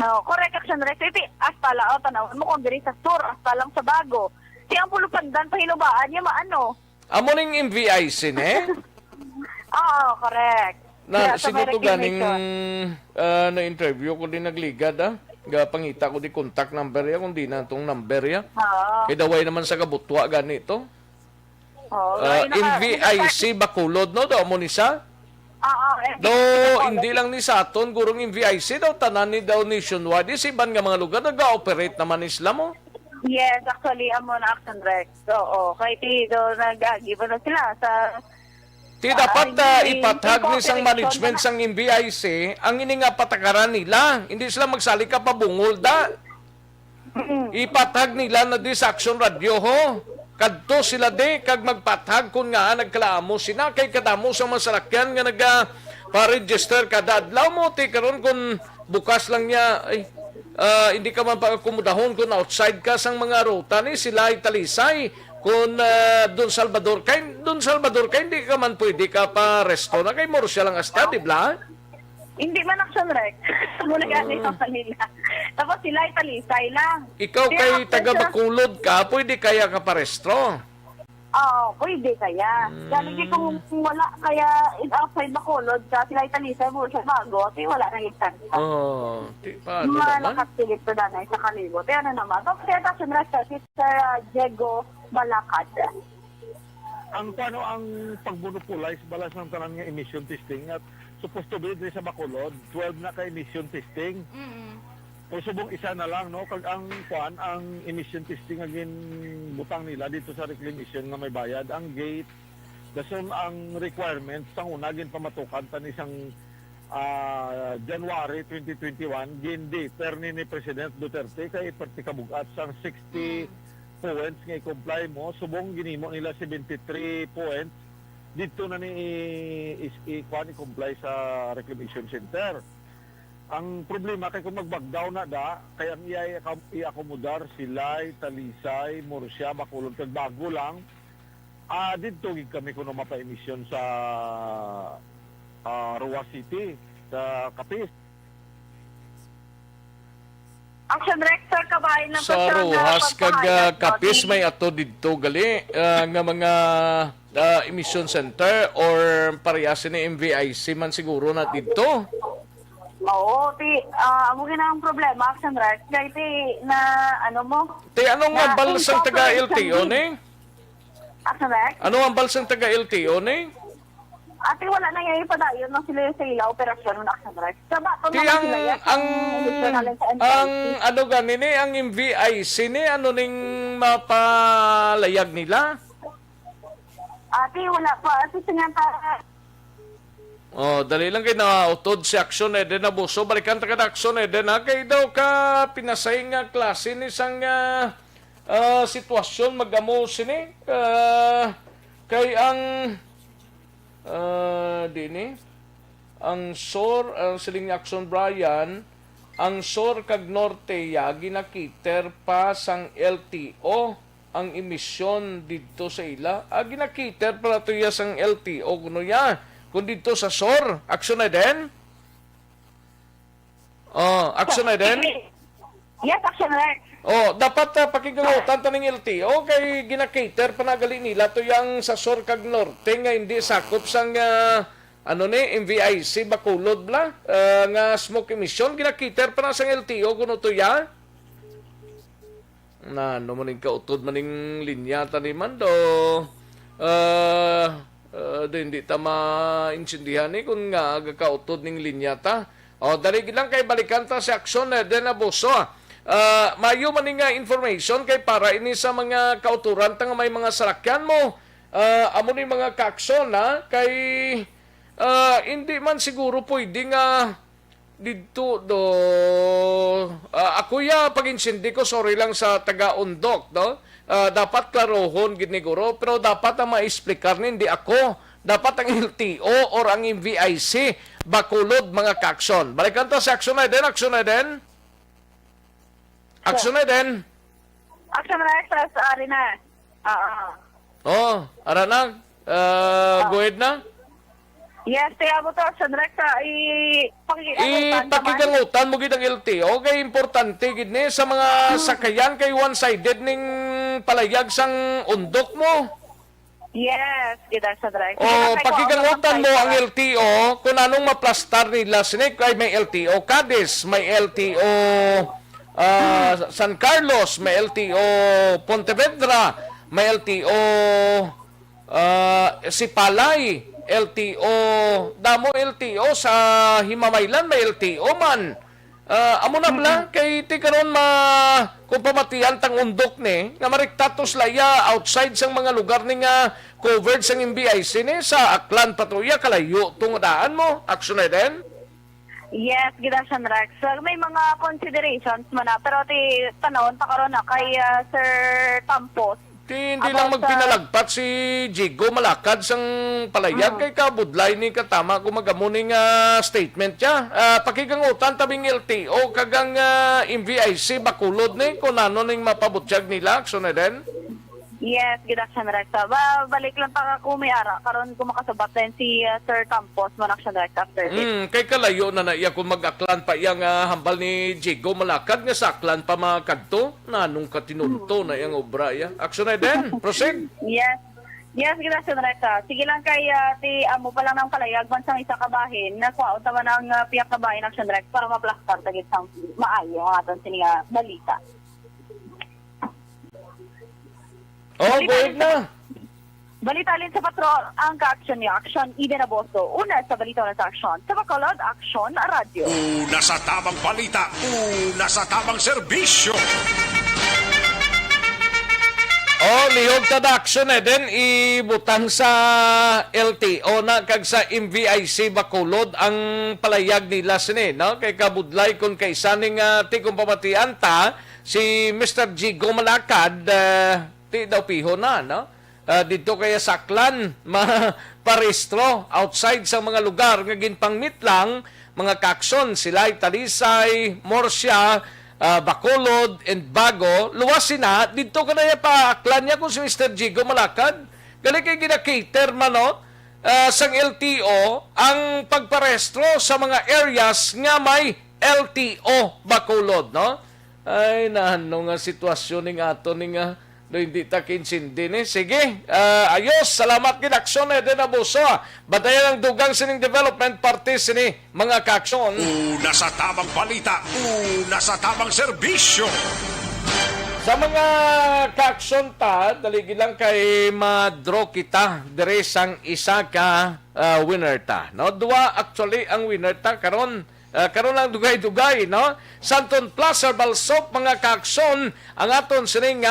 Correct, Aksyon Rex. Astala, tanawin mo kung diri sa sur, astala lang sa bago. Ang pulupandan, pahinubaan niya maano. Amo ning MVIC ne? Oo, correct. Na Kaya sa siguro may ganing reclamation. na interview ko din nagligad ga pangita ko di contact number ya kung di na tong number ya. Oo. Kay daway naman sa kabutwa ganito. Oo. MVIC Bacolod no daw mo ni sa? Do hindi lang ni Saton gurong MVIC daw tanan ni daw nationwide si iban nga mga lugar nag-operate naman isla mo. Yes, actually, amo na Action Rex. Oo, kay Tido, nag-give na sila sa... Ti dapat ipatag ni sang management sang MVIC ang ini nga patakaran nila. Hindi sila magsali ka pa bungol da. Ipatag nila na di sa Aksyon Radio ho. Kadto sila di kag magpatag kun nga nagkalaamo sina kay kadamo sa masalakyan nga naga pa-register kada adlaw mo ti karon kun bukas lang niya ay hindi ka man pag-akomodahon kung outside ka sang mga ruta ni sila Talisay kung Don Salvador kay hindi ka man pwede ka pa resto na kay Morsia lang hasta, di ba? Hindi man Action Rex. Muna gani sa kanila. Tapos sila Talisay lang. Ikaw kay taga Bacolod ka, pwede kaya ka pa resto? Oo, pwede kaya. Dahil kung wala kaya outside Bacolod ka, sila Talisay mo siya bago, di wala nang istansa. Di pa, ano naman? Malakapilit to danay sa Kalibo. Kaya ano naman? So, kaya Action Rex, si Sir Diego Balakad. Ang paano ang pag-monopolize balas ng tanan nga emission testing at supposed to be diri sa Bacolod 12 na ka emission testing. O subong isa na lang no kag ang emission testing agin butang nila dito sa reclamation nga may bayad ang gate dason ang requirements sang una gin pamatukan tan isang January 2021 gin per ni President Duterte kay partikabugat sang 60 points nga i-comply mo subong ginimo nila 73 points dito na ni i-comply sa reclamation center. Ang problema kay kung mag-backdown na da, kaya ang i-akomodar Silay, Talisay, Murcia, Bacolod, kag bago lang, dito gid kami kuno mapa-emission sa Roa City, sa Capiz. Action Rex, Sir, kabahin ng Sa Rojas kag Capiz may ato didto gali nga mga emission center or parehas ni MVIC man siguro na didto. Oo, amo ang problema, Action Rex, kaya na ano mo? Anong ang balsang taga LTO ni? Action Rex? Ano ang balsang taga LTO ni? Ate, wala na ngayon pa dayon nang sila sa ila operasyon ng Action Rex. Sabato Ti naman sila yan. ang ano gani ni ang MVIC ni ano ning mapalayag nila? Ate, wala pa. Ate, singanta. Dali lang kay nautod si Aksyon na buso. Balikan ta ka Aksyon na kay daw ka pinasay nga klase ni sang sitwasyon mag-amo sini. Kay ang dini ang SOR ang siling Aksyon Brian ang SOR kag Norte ginakiter pa sang LTO ang emisyon dito sa ila ginakiter pala to ya sang LTO kuno ya kung dito sa SOR Aksyon na din Aksyon na din Yes, Action Rex. dapat pakinggangutan taning LTO kay ginakater panagali nila to yang sa SOR kag Norte nga hindi sakop sang MVIC Bacolod bla nga smoke emission ginakater pa na sang LTO kuno to ya na no maning kautod maning linya tani man do hindi ta maintindihan ni kung nga gakautod ning linya ta dali lang kay balikan ta sa Aksyon na den abuso mayo maning nga information kay para ini sa mga kauturan tang may mga salakyan mo amo ni mga kaaksyon kay hindi man siguro pwede nga dito do ako ya pag-insindi ko, sorry lang sa taga-undok, no? Dapat klarohon giniguro, pero dapat ang ma-explicar hindi ako, dapat ang LTO or ang MVIC bakulod mga kaksyon. Balikan to sa aksyon na din, aksyon na din. Aksyon na din. Aksyon na express ari na. Oh, ara na. Go ahead na. Yes, kaya mo to, Aksyon Rex, Pakigangutan mo gid ang LTO kay importante gid ni sa mga sakayan kay one-sided ning palayag sang undok mo. Yes, kita Aksyon Rex. Pakigangutan mo ang LTO kung anong maplastar nila sini kay may LTO Cadiz, may LTO San Carlos, may LTO Pontevedra, may LTO Sipalay, LTO, damo LTO sa Himamaylan, may LTO man. Amo na lang kay ti karon kung pamatian tang undok ni nga mariktatos laya outside sang mga lugar ni nga covered sang MBIC ni sa Aklan Patruya kalayo tung daan mo. Aksyon na din. Yes, Gidasyan Rex. May mga considerations man na, pero ti tanawon pa karon na kay Sir Tampos. Hindi lang magpinalagpat si Jigo Malakad sang palayag kay kabudlay ni katama gumagamuning statement niya. Pakigangutan tabing LTO kagang MVIC bakulod ni kung ano ning mapabutyag nila. Aksyon na din. Yes, Gidasyan Rex. Balik lang pa kumiara karon kumakasabat din si Sir Campos man Aksyon Rex after this. Kay kalayo na iya kung mag-aklan pa iyang hambal ni Jigo Malakad nga sa aklan pa mga kadto nanong katinunto na iyang obra ya. Aksyon na din. Proceed. Yes. Yes, Gidasyan Rex. Sige lang kay ti amo pa lang ng palayag man sang isa ka bahin na kuha taman ang piyak ka bahin Aksyon Rex para maplastar tagit sang maayo ang aton siniya balita. Wait na. Balita alin sa patrol ang ka-aksyon ni Aksyon Eden Aboso. Una sa balita na sa Aksyon. Sa Bacolod, Aksyon Radio. Una sa tamang balita, una sa tamang serbisyo. Lihog ta aksyon na din ibutang sa LTO na kag sa MVIC Bacolod ang palayag nila sini, no? Kay kabudlay kung kaysa ning ti kung pamatian ta si Mr. Jigo Malakad ti daw piho na, no? Dito kaya saklan parehistro outside sa mga lugar nga ginpangmit lang mga kaksyon sila Talisay, Morsia, Bacolod and Bago. Luwasin na dito kanaya pa aklan niya kung si Mr. Jigo Malakad gali kay ginakater man, no? Sang LTO ang pagparehistro sa mga areas nga may LTO Bacolod, no? Ay nahano nga sitwasyon ning ato ning no, hindi ta kinsindi ni. Sige, ayos, salamat gid aksyon na din abuso. Batayan ang dugang sining development party sini mga kaaksyon. Una sa tamang balita, una sa tamang serbisyo. Sa mga kaaksyon ta, daligid lang kay ma-draw kita dire sang isa ka winner ta. No, duwa actually ang winner ta karon. Karon lang dugay-dugay, no? Santon Plaza Balsop mga kaaksyon ang aton sining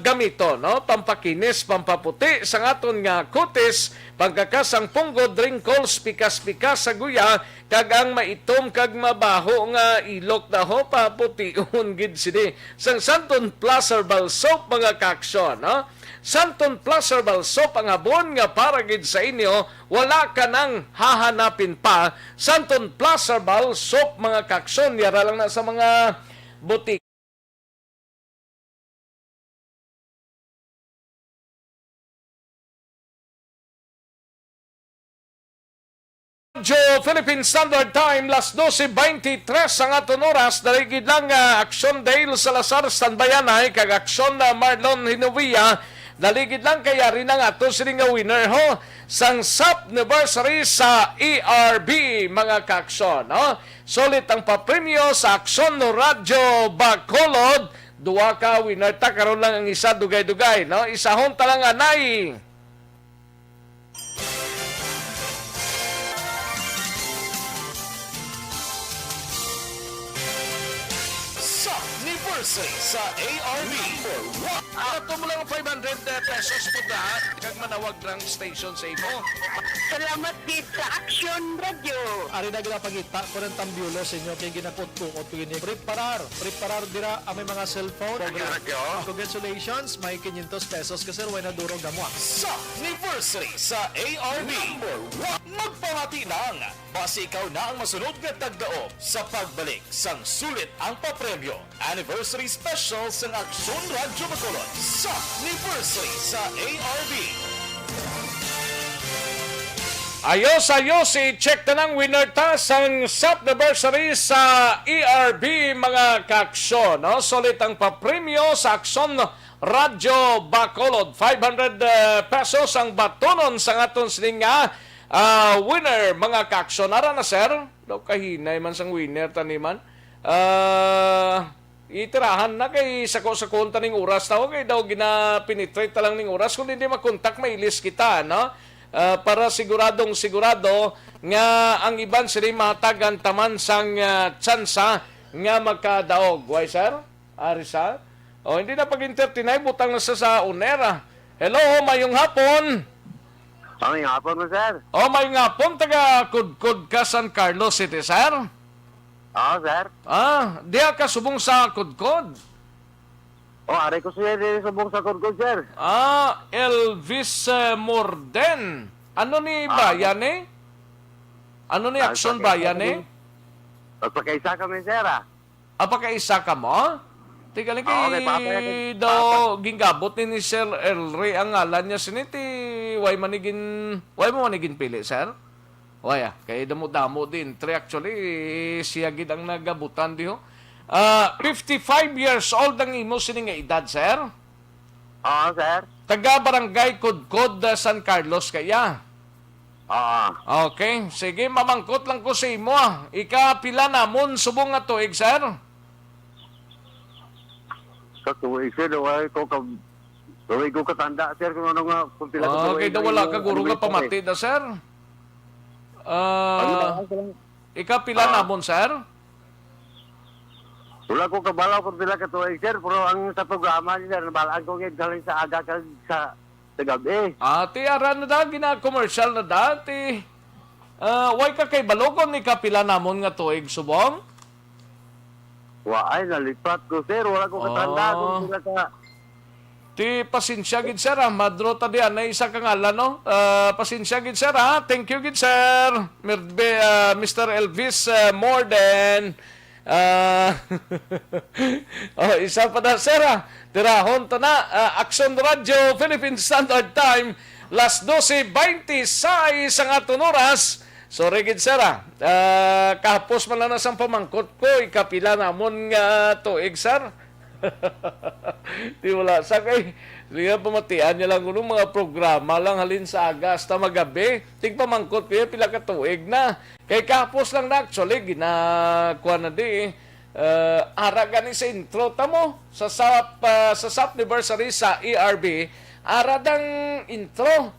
gamito, no? Pampakinis, pampaputi sa aton nga kutis, pagkakasang punggod, wrinkles, pikas-pikas sa guya, kag ang maitom kag mabaho nga ilok na ho paputiun gid sini. Sang Santon Plaza Balsop mga kaaksyon, no? Santon Plus Herbal Soap ang abon nga para gid sa inyo, wala ka nang hahanapin pa. Santon Plus Herbal Soap mga kaksyon, yara lang na sa mga butik. Philippine Standard Time, las 12:23 ang aton oras. Daligid lang Aksyon Dale Salazar Standbayanay kag Aksyon na Marlon Hinovia. Daligid lang kaya rin ang ato sining winner ho sang SAP anniversary sa ERB mga kaaksyon, no? Solid ang papremyo sa Aksyon no Radyo Bacolod. Duwa ka winner ta karon lang ang isa dugay-dugay, no? Isahon ta lang anay. Sa anniversary sa ARB. Ito mo lang 500 pesos po na kag manawag ng station sa imo. Salamat din sa Aksyon Radio. Ari na ginapangita ko ng tambyulo sa inyo kay ginapot-tukot ko ini. Preparar dira ang may mga cellphone. Congratulations, may 500 pesos kasi way na durog gamo. Sa anniversary sa ARB. Magpamati lang. Basi ikaw na ang masunod nga tagdaog sa pagbalik sang sulit ang papremyo. Anniversary special sa Aksyon Radio Bacolod sa anniversary sa ARB. Ayos, i-check na ng winner ta sang SAP anniversary sa ERB mga kaaksyon. No? Solid ang papremyo sa Aksyon Radio Bacolod. 500 pesos ang batonon sa aton sininga winner mga kaaksyon. Ara na sir, daw kahinay man sang winner taniman. Itirahan na kay sako-sakon taning oras tao kay daw ginapinitrate lang ning oras kung hindi makontak mailis kita no. Para siguro nga ang iban sila mahatagan taman sang tsansa nga magkadaog. Why, sir? Arisa? O, hindi na pag-entertainay, butang na sa unera. Hello, mayong hapon. Mayong hapon mo, sir. O, mayong hapon, taga Kudkud ka San Carlos City, sir? Oo, sir. Diya ka subong sa Kudkud? Aray ko siya din subong sa Kudkud, sir. Elvis Morden. Ano ni Bayan eh? Ano ni Aksyon Bayan eh? Pagpakaisa kami, sir, Pagkaisa ka mo? Tigaling kay daw ginggabot ni Sir Elry ang ngalan niya siniti. Why mo manigin pili, sir? Why kay damo-damo din. Actually, siya gid ang nagabutan diho. 55 years old ang imo sini nga edad, sir? Oo, sir. Taga Barangay Kudkod, San Carlos kaya? Oo. Okay, sige, mamangkot lang ko sa imo. Ika pila namon subong nga tuig, sir? Sa tuig, sir, daway ko katanda, sir, kung ano nga, kung pila ko Okay, daw wala ka guro nga pamati da, sir? Ika pila namon, sir? Wala ko kabalaw kung pila ka tuig, sir, pero ang sa programa niya, sir, nabalaan ko ngayon galing sa aga ka sa gabi. Ati, aran na da, gina-commercial na dati. Why ka kay Balogon ni kapila namon nga tuig subong? Ay, nalipat ko, sir, wala ko katanda kung pila ka. Ti, pasensya gid sir, madro ta diyan na isa ka ngalan, no? Pasensya gid sir, Thank you gid sir. Mr. Elvis Morden. Isa pa na, sir, tirahon ta na. Aksyon Radio, Philippine Standard Time, las 12:26 ang aton oras. Sorry gid sir, kahapos man lang na sang pamangkot ko, ikapila namon nga tuig, sir. Di wala sa kay liga pamatian niya lang kuno mga programa lang halin sa aga hasta magabi. Tig pamangkot ko pila ka tuig na. Kay kapos lang na actually ginakuha na di ara gani sa intro tamo sa SAP anniversary sa ERB. Ara dang intro.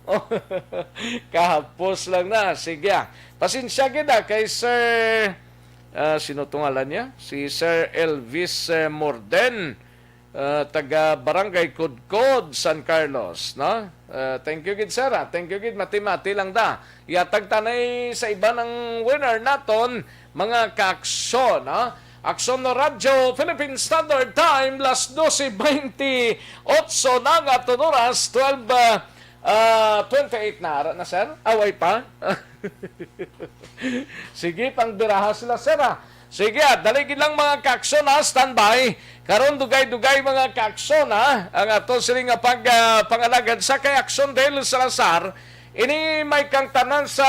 Kahapos lang na. Sige. Pasensya gid kay Sir sino tungalan niya? Si Sir Elvis Morden, taga Barangay Kudkod, San Carlos, no? Thank you gid sir. Thank you gid, mati-mati lang da. Yatag tanay sa iba ng winner naton mga kaaksyon, no? Aksyon na Radio, Philippine Standard Time, las 12:28 na nga oras, 28 na sir? Away pa? Sige, pangbiraha sila, sir, Sige, daligid lang mga kaaksyon, standby. Karon dugay-dugay mga kaaksyon, ang ato siling pangalagad sa kay Aksyon Del Salazar. Ini may kang tanan sa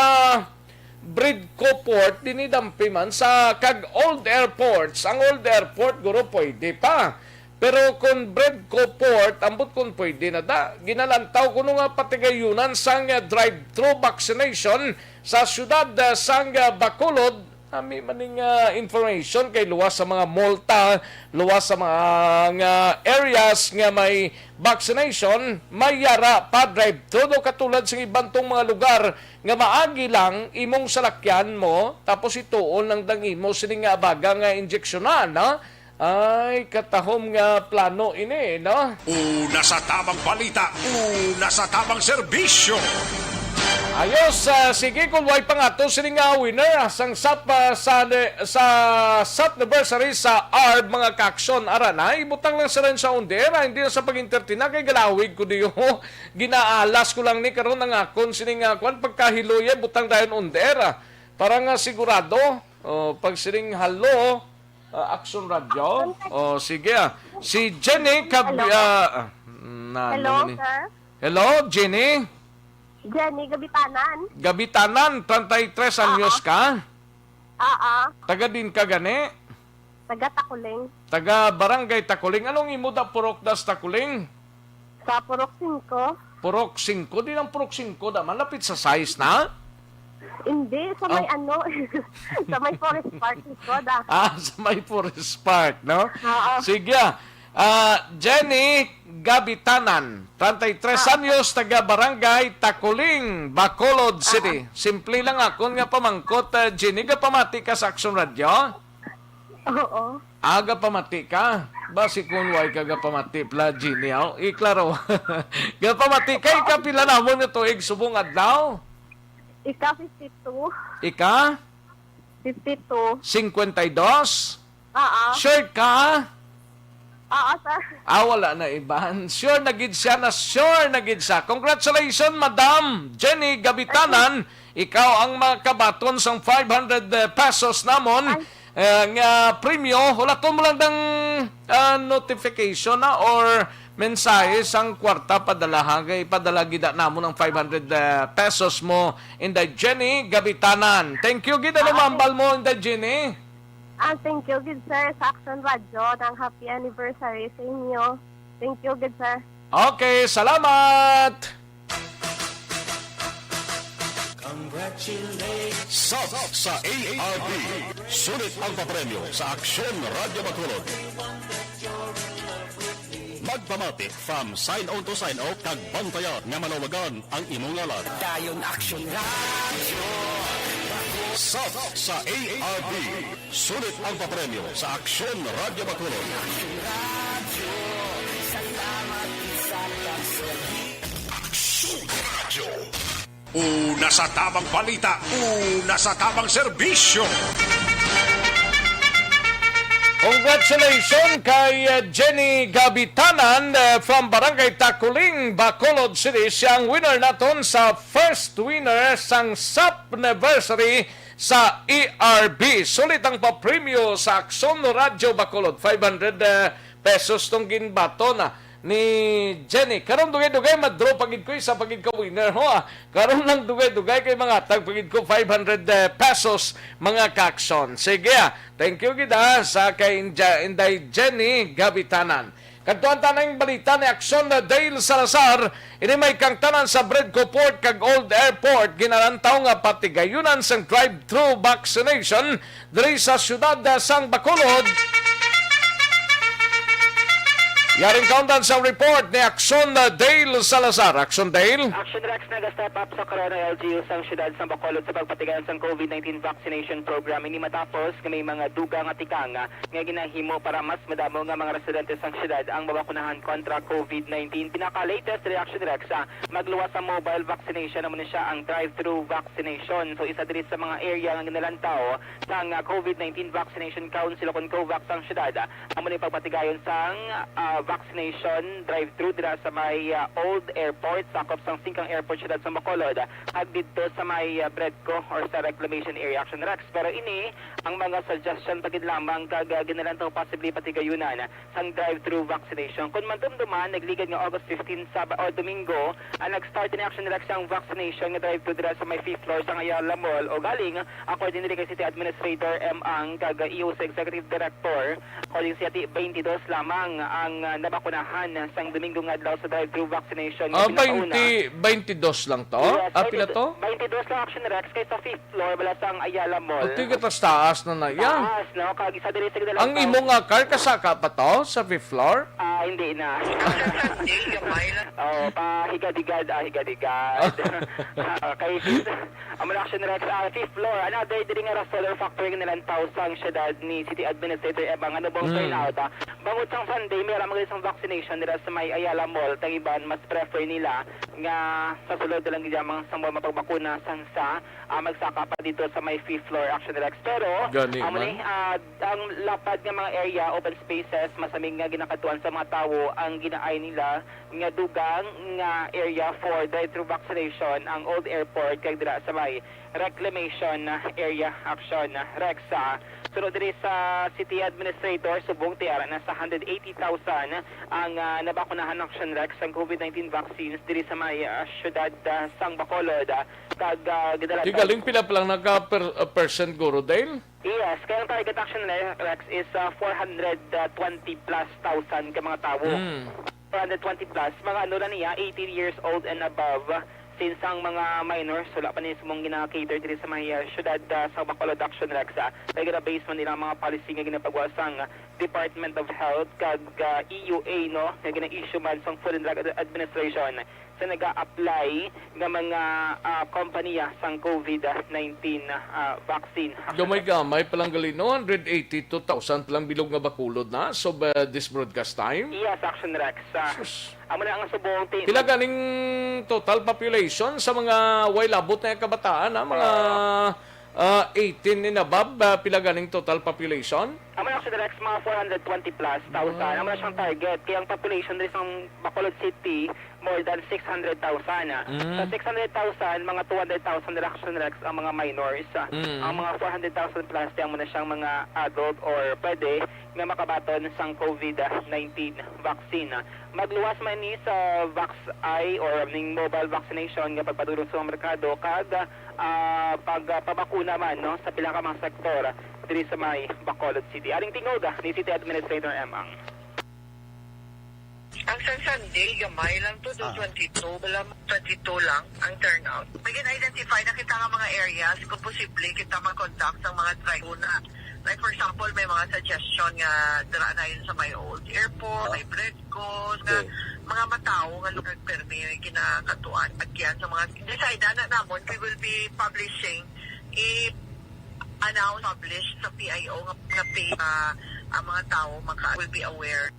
Bridco Port, dinidampi man sa kag old airports. Ang old airport, guro, pwede pa. Pero kung Bridco Port, ambot kung pwede na da. Ginalantaw ko nga patigayunan sang drive-thru vaccination sa syudad sang Bacolod. Ami maning information kay luwas sa mga multa, luwas sa mga areas nga may vaccination, may yara pa drive-thru do katulad sa ibang tong mga lugar nga maagi lang imong salakyan mo tapos ituon lang dang imo sining abaga nga injeksyonan, no? Ay, katahom nga plano ini, no? Una sa tamang balita, una sa tamang serbisyo. Ayos, sige kung way pa nga to sila nga winner sang SAP sa SAP anniversary sa ARB mga kaksyon arana ibutang lang sa rin sa undera hindi na sa pag-entertain kay galawig ko diyo ginaalas ko lang ni karon ang akon sining kwan pagkahiloy butang dayon undera para nga sigurado pag sining halo Aksyon Radio sige si Jenny Hello, sir. Hello Jenny. Jenny, Gabitanan. Gabitanan, 33 anyos ka? Taga din ka gani? Taga Takuling. Taga Barangay Takuling. Anong imuda Purok das Takuling? Sa Purok 5. Purok 5? Di lang Purok 5 da. Malapit sa size na? Hindi, sa may sa may Forest Park ko da. Sa may Forest Park, no? Oo. Sige. Jenny Gabitanan, 33 anyos, taga Barangay Takuling, Bacolod City. Simple lang ako nga pamangkot. Jenny, pamati ka sa Aksyon Radio? Oo. Aga pamati ka? Basi kung way ka pamati pla, Jenny, iklaro. Gapamati ka, ikapila na mo na tuig subong adlaw? Ika 52. Ika? 52. 52? Sure ka? Oo, sir. Wala na iban. Sure na gid siya na sure na gid siya. Congratulations, Madam Jenny Gabitanan. Ikaw ang makabaton sang 500 pesos namon. Nga premyo. Hulaton mo lang ng notification na or mensahe sang kwarta padala. Ipadala gida namon ng 500 pesos mo in the Jenny Gabitanan. Thank you gid ano mambal mo in the Jenny. Thank you, good sir, sa Aksyon Radio. Ng happy anniversary sa inyo. Thank you, good sir. Okay, salamat! Sub sa ARP. Sulit ang papremyo sa Aksyon Radio Bacolod. Magpamati from sign on to sign out kag bantayan nga manawagan ang imong ngalan. Dayon Aksyon Radio. Sub sa ARP. Sulit ang papremyo sa Aksyon Radio Bacolod. Aksyon Radio. Una sa tamang balita, una sa tamang serbisyo. Congratulations kay Jenny Gabitanan from Barangay Takuling, Bacolod City. Siya ang winner naton sa first winner sang SAP anniversary sa ERB. Sulit ang papremyo sa Aksyon Radio Bacolod. 500 pesos tong ginbato na ni Jenny. Karon dugay-dugay madro pagid ko sa pagid ka winner ho. Karon lang dugay-dugay kay mga tag pagid ko 500 pesos mga kaksyon. Sige. Thank you gid sa kay Inday Jenny Gabitanan. Kantuan tanang balita ni Aksyon na Dale Salazar, ini may kang tanan sa Bredco Port kag Old Airport, ginalantaw nga patigayunan sang drive-thru vaccination diri sa syudad sang Bacolod. Yaring kauntan sa report ni Aksyon na Dale Salazar. Aksyon Dale? Aksyon Rex nag-step up sa Corona LGU sang syudad sa Bacolod sa pagpatigayan sang COVID-19 vaccination program. Ini matapos nga may mga duga nga tikang nga ginahimo para mas madamo nga mga residente sang syudad ang mabakunahan kontra COVID-19. Pinaka-latest reaction Rex magluwas sa mobile vaccination naman siya ang drive-thru vaccination. So isa diri sa mga area nga ginalantaw sang COVID-19 vaccination council o COVAX sang syudad. Amo ni pagpatigayon sang vaccination drive-thru dira sa may Old Airport, sakop sang Singkang Airport syudad sa Bacolod, ag dito sa may Bredco or sa reclamation area. Action Rex. Pero ini ang mga suggestion pagid lamang kag ginalantaw possibly patigayunan sang drive-thru vaccination. Kung mandumduman nagligad nga August 15 Sabado o Domingo, nag-start ni Action Rex ang vaccination nga drive-thru dira sa may 5th floor sa Ayala Mall o galing according kay City Administrator ang kag EOC Executive Director according sa 22 lamang ang nabakunahan sang Domingo nga adlaw sa drive-thru vaccination. 22 lang to? Yes, Pila to? 22 lang Action Rex kay sa 5th floor bala sang Ayala Mall. Ito taas na yan. Taas, no? Kag isa diri sa Ang imo nga car, kasaka pa to sa 5th floor? Hindi na. Pahigadigad, higadigad. Kay ang Action Rex, 5th floor, another diri nga solar factory nilantaw sang syudad ni City Administrator Ebang ano bang turnout. Bangod sang Sunday, may ramang isang vaccination nila sa may Ayala Mall. Tang iban, mas prefer nila nga sa sulod lang gid mga sa mga mapagbakuna sang sa magsaka pa dito sa may 5th floor Action Rex. Pero ang lapad nga mga area, open spaces, masaming nga ginakatuan sa mga tawo ang ginaay nila nga dugang nga area for drive-thru vaccination ang Old Airport kay dira sa may reclamation area Action Rex. Sunod diri sa City Administrator subong tiara na sa 180,000 ang nabakunahan ng Action Rex ang COVID-19 vaccines diri sa may syudad sang Bacolod. Kag gidala Galing pila pa lang nagka-percent guro, Dale? Yes, kaya ang target Action Rex is 420 plus thousand ka mga tawo. 420 plus, mga ano na niya, 18 years old and above. Since ang mga minors, wala pa niya sumong gina-cater dito sa mga syudad sa Bacolod Action Rex. Kaya based man nila mga policy nga ginapagwasang Department of Health kag EUA, no, nga gina-issue man sa Food and Drug Administration sa nag-a-apply ng mga kompanya sang COVID-19 vaccine. Gamay-gamay palang gali, no? 182,000 palang bilog nga bakulod na so this broadcast time? Yes, Action Rex. Amo na ang subong pila ganing total population sa mga way labot na kabataan, mga 18 and above, pila ganing total population? Amo na Action Rex, mga 420 plus thousand. Amo na siyang target. Kaya ang population dito sa Bacolod City, more than 600,000. Sa 600,000, mga 200,000 Action Rex ang mga minors. Ang mga 400,000 plus, diyan mo na siyang mga adult or pwede nga makabaton sang COVID-19 vaccine. Magluwas man ni sa Vax-I or ning mobile vaccination nga pagpadulong sa merkado kag pagpabakuna man, no, sa pila ka mga sektor diri sa may Bacolod City. Aring tingog ni City Administrator Emang. Ang sa Sunday, gamay lang to, 22 lang ang turnout. May identify na kita nga mga areas kung posible kita mag-conduct ang mga tribuna. Like for example, may mga suggestion nga dira na yun sa may Old Airport, may Breadcos, nga mga matao nga nagpermi kinakatuan. Agyan sa mga decide na namon, we will be publishing announce publish sa PIO nga page ang mga tao will be aware.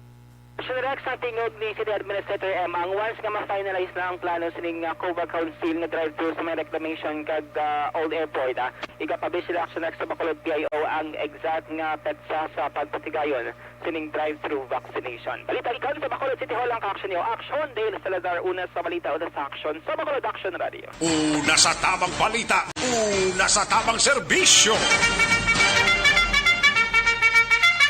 So Rex, sa tingog ni City Administrator Emang, once nga ma-finalize na ang plano sining Cova Council nga drive-thru sa may reclamation kag Old Airport, ikapabish sila Action Rex sa Bacolod PIO ang exact nga petsa sa pagpatigayon sining drive-thru vaccination. Balita ikan sa Bacolod City Hall ang Action niyo. Action, Dale Salazar, una sa Balita, una sa Action sa Bacolod Action Radio. Una sa tamang balita, una sa tamang serbisyo.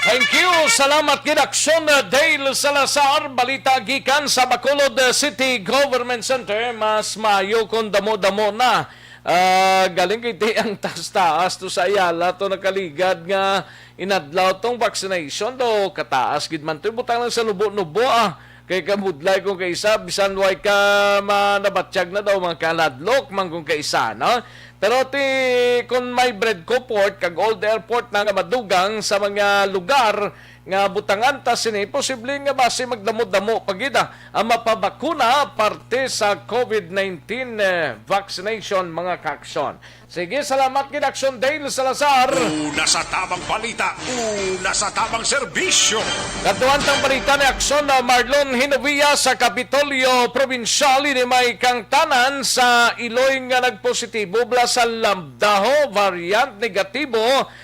Thank you. Salamat gid Aksyon Dale Salazar, balita gikan sa Bacolod City Government Center. Mas maayo kung damo-damo na. Galing kiti ang taas-taas to sa Ayala to nakaligad nga inadlaw tong vaccination do kataas gid man to butang lang sa nubo-nubo kay kamudlay kung kaisa bisan way ka manabatsyag na daw mga kaladlok man kung kaisa, no? Pero kung may Breadco-port kag Old Airport na nga madugang sa mga lugar nga butangan ta sini posible nga base magdamo-damo pagida ang mapabakuna parte sa COVID-19 vaccination mga kaaksyon. Sige, salamat gid Aksyon Dale Salazar. Una sa tamang balita, una sa tamang serbisyo. Katuwantang balita ni Aksyon na Marlon Hinavia sa Kapitolyo Provincial ni may kangtanan sa Iloy nga nagpositibo bla sa Lambdaho variant negatibo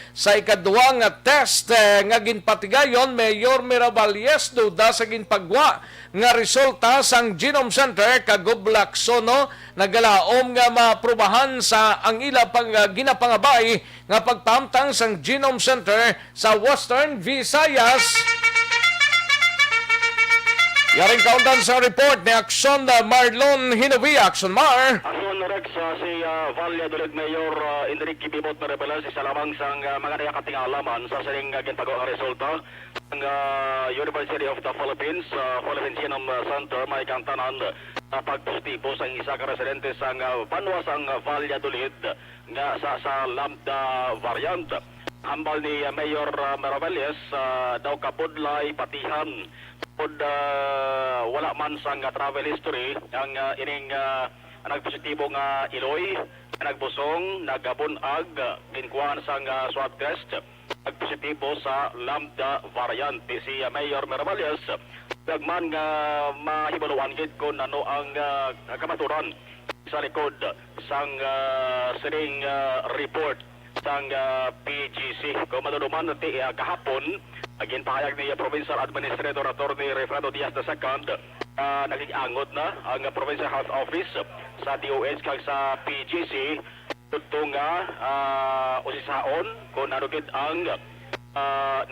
sa ikaduwa nga test nga ginpatigayon Mayor Miravalles duda sa ginpagwa nga resulta sang Genome Center kagubla Sono nagalaom nga maprobahan sa ang ila pang ginapangabay nga pagpamtang sang Genome Center sa Western Visayas. Yaring kauntan sa report ni Aksyon Marlon Hinovi. Aksyon Mar. Aksyon Rex, si Valladolid Mayor Enrique Bibot na revelas isa lamang sa mga nayakating alaman sa sining ginpagawa resulta ng University of the Philippines, Philippine Genome Center, may kantanan pagpositibo sa isa ka residente sa banwa sa Valladolid nga sa Lambda variant. Hambal ni Mayor Maravellas daw kapudlay patihan pod wala man sang travel history ang ining nagpositibo nga Iloy, nagbusong, nagabunag, ginkuhan sang swab test, nagpositibo sa Lambda variant. Si Mayor Maravellas dagman nga mahibaluan gid kung ano ang kamaturan sa likod sang sining report sang PGC. Kung maduduman natin kahapon, agin pahayag ni Provincial Administrator Attorney Refrando Diaz II, naging angot na ang Provincial Health Office sa DOH kag sa PGC tutong usisaon kung ano gid ang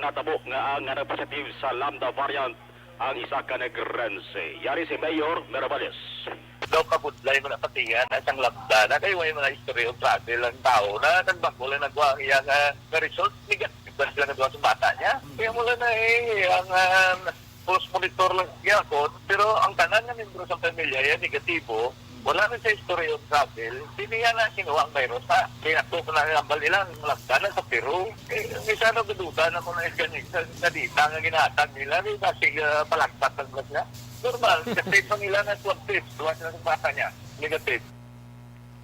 natabo nga ang nagpositive sa Lambda variant ang isa ka negrense. Yari si Mayor Miraballes. Daw kabudlay mo na patingan at ang Lambda na kayo may mga history of travel ang tao na nagbangko lang nagawa ang iyang result. Negative ba sila nagawa sa bata niya? Kaya mula na ang pulse monitor lang siya ako. Pero ang tanan ng membro sa pamilya yan negatibo. Wala na sa history of travel, hindi niya na kinuha ang virus ha. Kaya ito ko na nangambal nila, malagdanan sa Peru. Misa na gadugan ako na ganing sa dita nga ginatag nila, kasi palagtat ang blood niya. Normal, kasi pang nila na swab test, duwa sila sa bata niya, negative.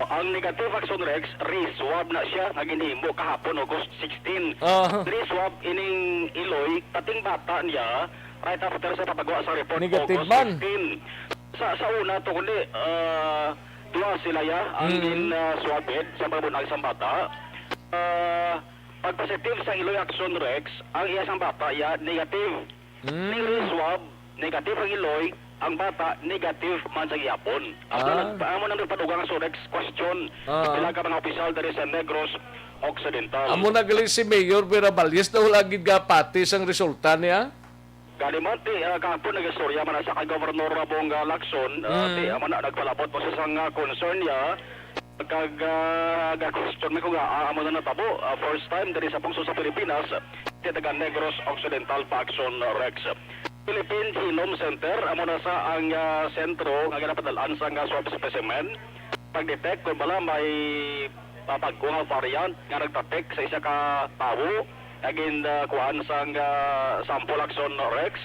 Ang negative Aksyon Rex, re-swab na siya nga ginhimo kahapon August 16. Re-swab ining Iloy, pating bata niya, right after sa papagawa sa report Negative August man. 16. Sa una to kundi duwa sila ya ang swabed sa pabunag sa bata. Pag positive sa Iloy Aksyon Rex, ang iyang bata ya negative. Ning swab negative ang Iloy, ang bata negative man sa gihapon. Amo nang nagpadugang sa Rex question. Sila ka mga opisyal dari sa Negros Occidental. Amo nagali si Mayor Miraballes daw lagi gapati sang resulta niya. Kalimati, kahapon nag-istorya man sa kay-Governor Bonga Lacson, di man nagpalabot po sa sang concern niya, kag-question may kung amo na natabo, first time dari sa pungso sa Pilipinas, di taga Negros Occidental pa Aksyon Rex. Philippine Genome Center, amo na sa ang sentro nga ginapadalaan sa swab specimen, pag-detect kung bala may pagkuha variant nga nagtatek sa isa ka tawo, again kuhaan sang sample Aksyon Rex.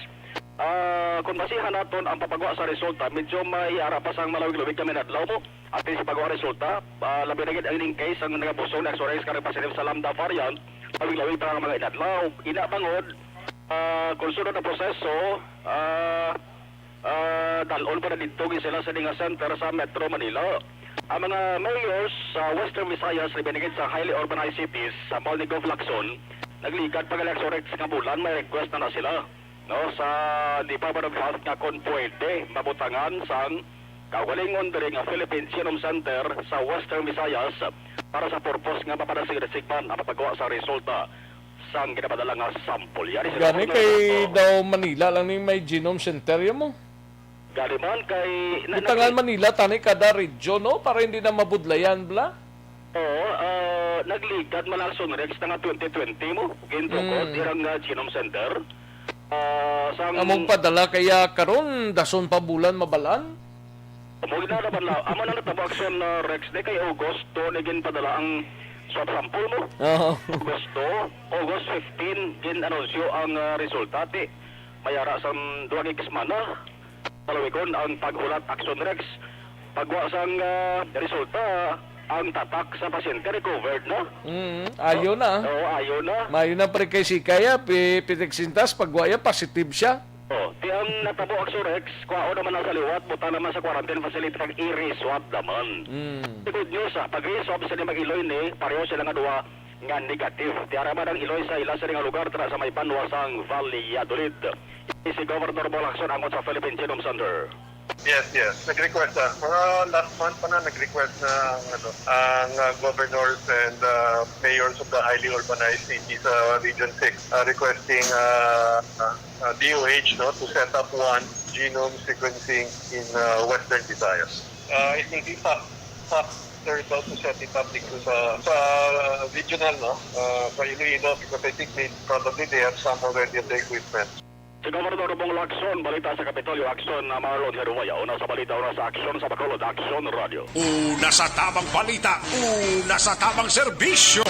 Kung basihan naton ang papagawa sa resulta, medyo may ara pa sang malawig-lawig kami nadlaw mo. At sa pagawa resulta, labi na gid ang ining case ang nagabusong na Aksyon Rex karang positive sa Lambda variant, malawig-lawig pa ang mga inadlaw. Inabangod, kung sunod na proseso, dalon pa na dito sila sa Dinga Center sa Metro Manila. Ang mga mayors sa Western Visayas na binigit sa highly urbanized cities sa Mall ni Gov Lacson, nagligad pag Aksyon Rex nga bulan, may request na sila no sa Department of Health nga kung pwede mabutangan sang kaugalingon diri nga Philippine Genome Center sa Western Visayas para sa purpose nga mapadasisigman ang papagawa sa resulta sang ginapadala nga sample. Yari sila Gani kay daw Manila lang ni may Genome Center mo. Gani man kay Butangan Manila tani kada region no para hindi na mabudlayan bla. Oo, nagligad man ang Sunrex na nga 2020 mo. Gintukod, irang Genome Center. Among padala kaya karon dason pa bulan mabalan? Among na naman lang. Amo na natabo Aksyon Rex de kay Augusto naging padala ang swab sample mo. August 15 gin-anunsyo ang resulta. Mayara sa 2 semana. Palawikon ang paghulat Aksyon Rex. Pagwa sang resulta, ang tatak sa pasyente recovered na. Ayo na. Oo, ayo na. Mayo na pre kay si Kaya, pitiksintas, pagwaya, positive siya. Di ang natabo Aksyon Rex, kuwao naman ang saliwat, buta naman sa quarantine facility kag i-reswab naman. The good news, pag-reswab sa limang Iloy ni, pareho sila nga duwa nga negative. Tiara man ang Iloy sa ila sa nga lugar tara sa may panwasang Valladolid. Si Governor Bolacson angon sa Philippine Genome Center. Yes. Nag-request na. Last month pa na nag-request na ang governors and mayors of the highly urbanized cities Region 6 requesting DOH to set up one genome sequencing in Western Visayas. Hindi pa they're about to set it up dito sa regional, no? Sa Iloilo, because I think probably they have some already of the equipment. Si Gobernador Bong Aksyon, balita sa Kapitolyo, Aksyon na Marlon Herumaya. Una sa balita, una sa Aksyon sa Bacolod, Aksyon Radio. Una sa tamang balita, una sa tamang serbisyo.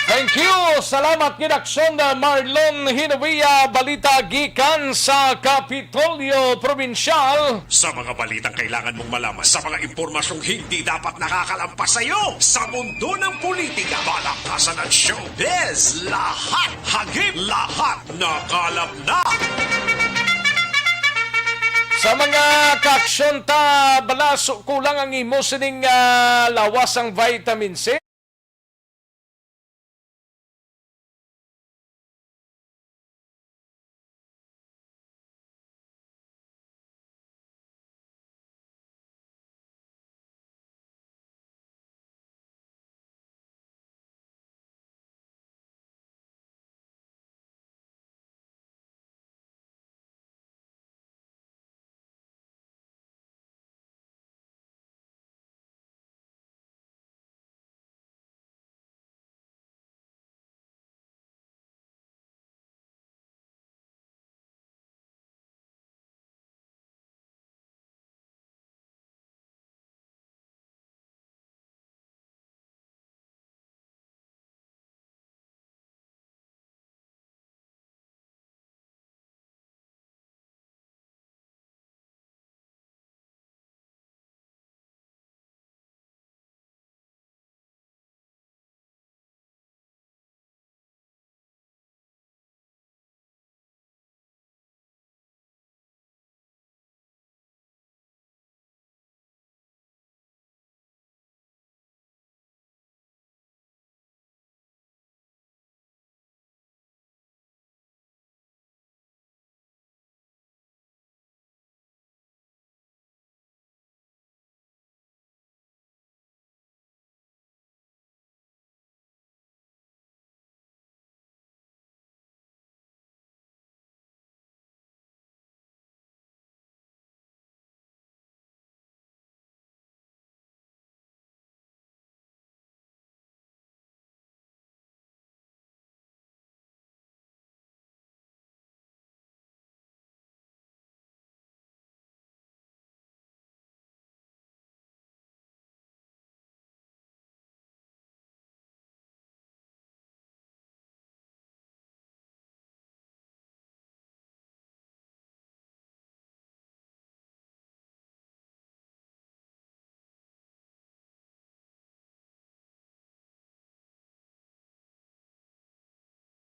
Thank you! Salamat gid Aksyon na Marlon Hinovia, balita gikan sa Kapitolyo Provincial. Sa mga balitang kailangan mong malaman, sa mga impormasyong hindi dapat nakakalampas sa iyo, sa mundo ng politika, balakasan at showbiz, lahat hagip, lahat nakalap na. Sa mga kaaksyon ta, balaso kulang ang imo sining lawas ang vitamin C.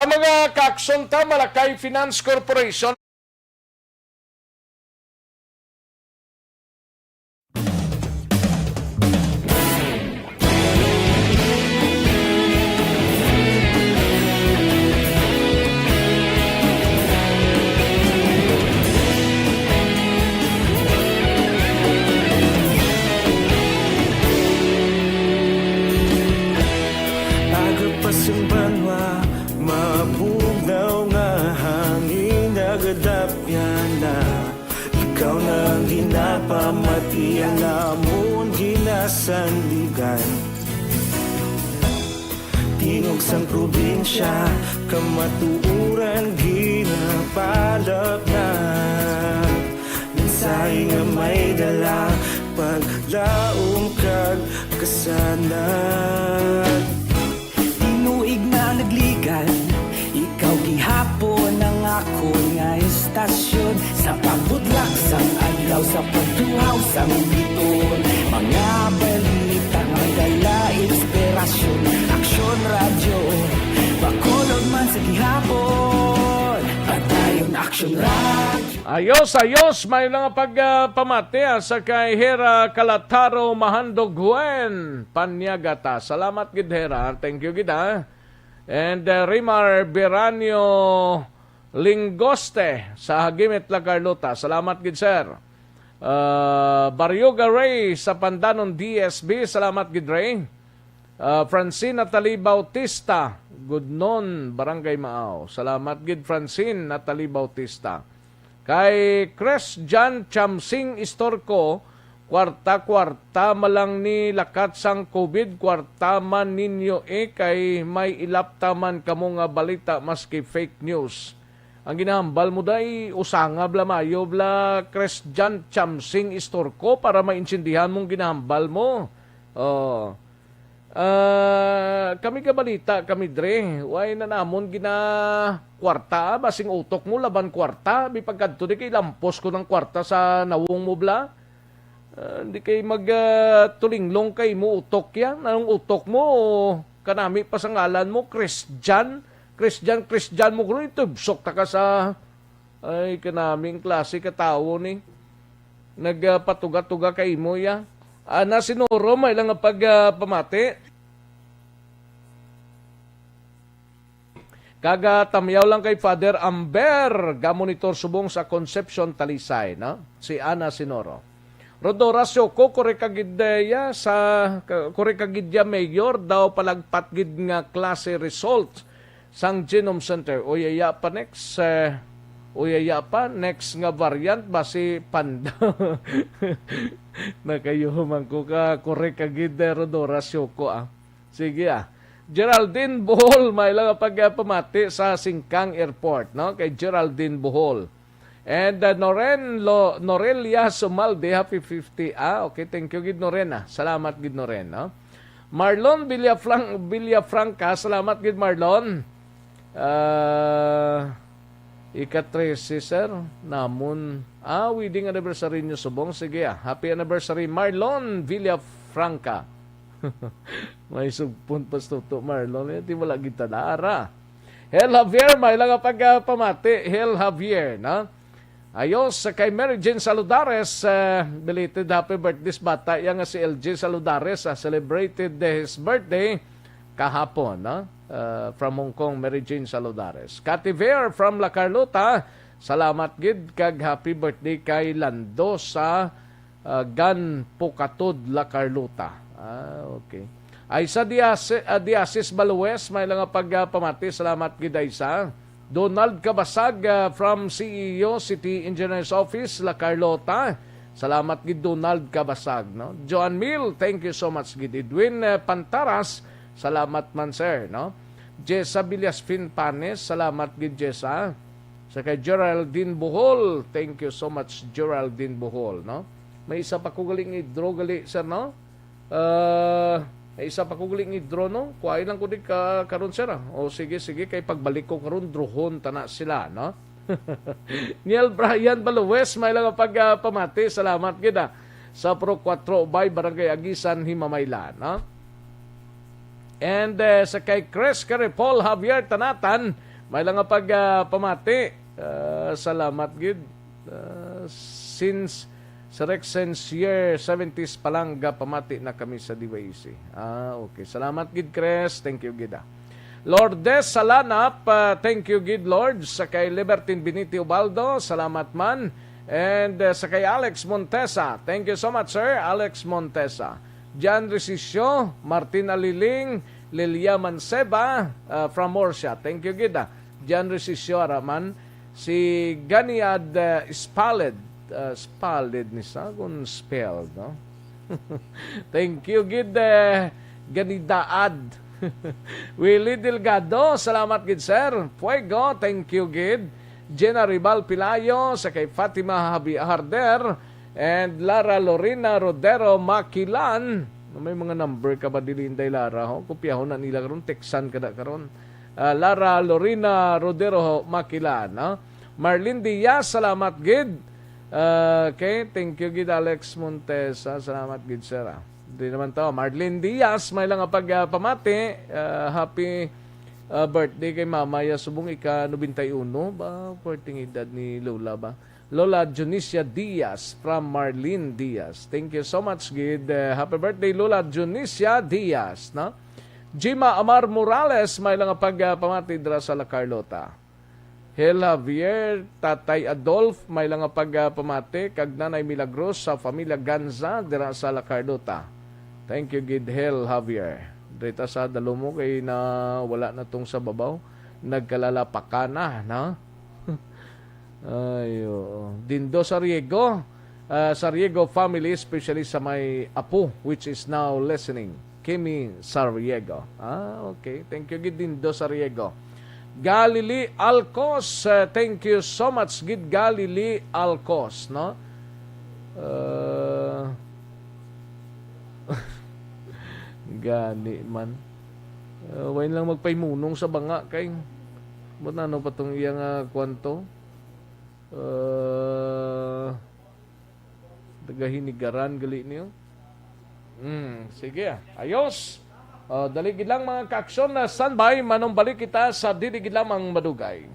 Ang mga kaaksyon ta, Malakay Finance Corporation pamati ang amon ginasandigan. Tingog sang probinsya, kamatuuran ginapalap na. Mensahe nga may dala, paglaong kag kasanat. Tinuig na nagligan, ikaw gihapon ang ako nga estasyon. Sa pagbutlak sang adlaw, sa pagtuhaw sang biton. Mga balita nga dala inspirasyon. Aksyon radyo, Bacolod man sa gihapon. Patayon Aksyon radyo. Ayos, may nga pagpamati sa kay Hera Calataro Mahandog Gwen Panyagata. Salamat gid Hera, thank you gid ha. And Rimar Beranio Lingoste sa Hagimit La Carlota. Salamat gid sir. Baryoga Ray sa Pandanon DSB. Salamat gid Ray. Francine Natalie Bautista, good noon, Barangay Maaw. Salamat gid Francine Natalie Bautista. Kay Christian Chamsing Istorco, kwarta-kwarta malang ni lakat sang COVID, kwarta man ninyo kay may ilaptaman kamo nga balita maski fake news. Ang ginahambal mo day usanga bla mayo bla Christian Chamsing Istorco para maintindihan mong ginahambal mo. Kami kabalita, kami dre, way na namon gina kwarta, basing utok mo laban kwarta, bi pagkadto di kay lampos ko ng kwarta sa nawong mo bla. Hindi kay tulinglong kay mo utok yan. Anong utok mo? Kanami pa sa ngalan mo, Christian mo kung itubsok ta ka sa ay kanaming klase katao ni. Nagpatuga-tuga kay mo ya. Ana sinuro, may lang pagpamati. Kagatamyaw lang kay Father Amber, gamonitor subong sa Concepcion Talisay, no? Si Ana Sinoro. Rodorasyo ko korekagidya sa korekagidya mayor daw palagpat gid nga klase results sang Genome Center. Uyaya pa next nga variant basi panda. Nakayo man ko ka korekagidya Rodorasyo ko Sige Geraldine Bohol, may lang pagpamati sa Singkang Airport, no? Kay Geraldine Bohol. And Norelia Sumalde, happy 50. Okay, thank you gid Norena. Salamat gid Noren, no? Marlon Villafranca, salamat gid Marlon. Ika-13, sir. Namun, wedding anniversary nyo subong. Sige happy anniversary Marlon Villafranca. May sugpon pa to Marlon. Di wala kita dara. Hel Javier, may lang pagpamati. Hel Javier, no? Ayos, kay Mary Jane Saludares, belated happy birthday bata. Yan nga si LJ Saludares, celebrated his birthday kahapon, no? From Hong Kong, Mary Jane Saludares. Cathy Ver from La Carlota, salamat gid kag happy birthday kay Lando sa Gan Pucatod, La Carlota. Okay. Aisa Diasis Balues, may lang pagpamati. Salamat gid Aisa. Donald Cabasag from CEO City Engineers Office, La Carlota. Salamat gid Donald Cabasag, no? Joan Mill, thank you so much gid. Edwin Pantaras, salamat man sir, no? Jessa Villasfin Panes, salamat gid Jessa. Sa kay Geraldine Bohol, thank you so much Geraldine Bohol, no? May isa pa ko galing idro gali sir, no? May isa pa ko galing idro, no? Kuhay lang ko di karon sir. O sige kay pagbalik ko karon drohon tana sila, no? Neil Brian Baluwes, may lang pagpamati. Salamat gid sa Pro 4 Ubay, Barangay Agisan, Himamayla, no? And sa kay Chris Caripol Javier Tanatan, may lang pagpamati. Salamat gid since sa since year 70s pa lang pamati na kami sa DYC. Okay. Salamat gid Chris. Thank you gid. Lourdes Salanap, thank you gid Lord. Sa kay Libertine Beniti Ubaldo, salamat man. And sa kay Alex Montesa, thank you so much sir, Alex Montesa. Jan Resisio, Martin Aliling, Lilia Manseba from Morsia. Thank you gid. Jan Resisio araman. Si Ganiad Spaled, spelled ni sa kung spelled, no? Thank you gid Ganidaad. Willie Delgado, salamat gid sir. Fuego, thank you gid. Jenna Ribal Pilayo, sa kay Fatima Habi Harder, and Lara Lorena Rodero Makilan. May mga number ka ba dili inday Lara ho? Kopyahon na nila karon, teksan kada karon. Lara Lorena Rodero Makilan, no? Marlene Diaz, salamat gid. Okay, thank you gid Alex Montesa. Salamat gid sir. Di naman to. Marlene Diaz, may lang pagpamati. Happy birthday kay Mama ya subong ika-91 ba? Porting edad ni Lola ba? Lola Junicia Diaz from Marlene Diaz. Thank you so much gid. Happy birthday Lola Junicia Diaz, no? Jima Amar Morales, may lang pagpamati dira sa La Carlota. Hel Javier, Tatay Adolf, may lang pagpamati kag Nanay Milagros sa Familia Ganza dira sa La Carlota. Thank you gid Hel Javier. Rita sa dalomo kay na wala na tong sa babaw. Nagkalalapakan na, no? Ayo. Dindo Sariego. Sariego family, especially sa may apo, which is now listening. Kimi Sariego. Okay. Thank you, Gid Dindo Sariego. Galili Alcos. Thank you so much, Gid Galili Alcos, no? Gani man. Wain lang magpaymunong sa banga kay mo ano pa tong iyang kwanto. Tagahinigaran gali niyo. Sige. Ayos. Daligid lang mga kaaksyon na standby manong balik kita sa diligid lamang madugay.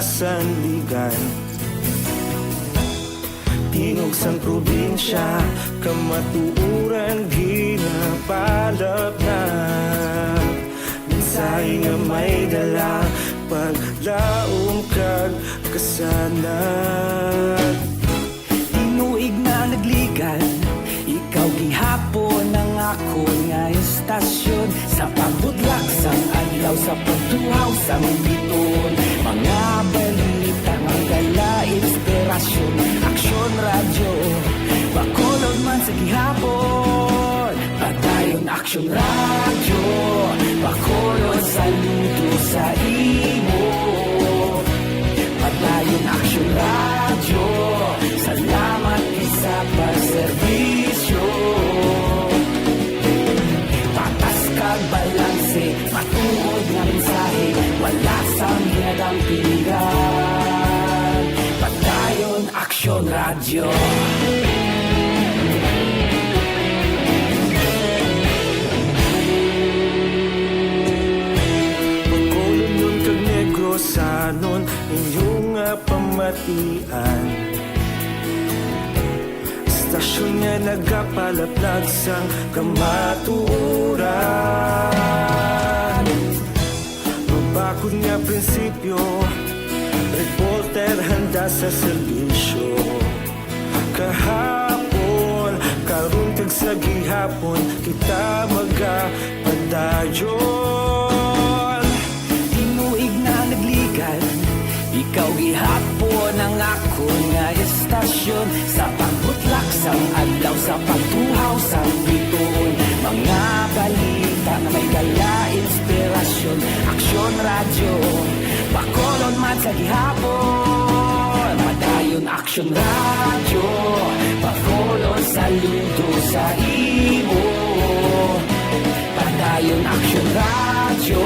Sandigan tingog sang probinsya kamatuuran ginapalap na minsay nga may dala paglaom kag kasanat tinuig na nagligan ikaw gihapon ang ako nga istasyon sa pagbutlak sang adlaw sa pagtuhaw sang biton mga balita ang dala inspirasyon aksyon radyo bakolod man sa gihapon padayon aksyon radyo bakolod sa luto sa imo padayon aksyon radyo salamat isa pagserbisyo patas kag balanse matuod nga mensahe wala sang ginadampingan padayon aksyon radyo Bacolod nun kag Negrosanon inyong pamatian istasyon nga nagapalaplag sang kamaturan mabakod nga prinsipyo reporter handa sa serbisyo kahapon karon kag sa gihapon kita magapadayon tinuig na nagligan ikaw gihapon ang ako nga istasyon sa pagbutlak sang adlaw sa pagtuhaw sang bituon mga balita na may dala inspirasyon aksyon radyo bakolod man sa gihapon padayon aksyon radyo bakolod sa luto sa imo padayon aksyon radyo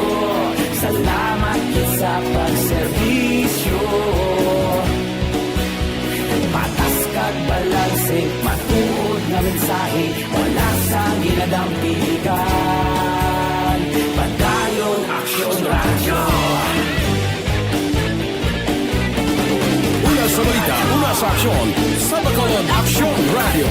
salamat sa pagserbisyo patas kag balanse matuod nga mensahe wala sang ginadampigan padayon aksyon radyo Una sa balita, una sa aksyon, sa Bacolod Aksyon Radio.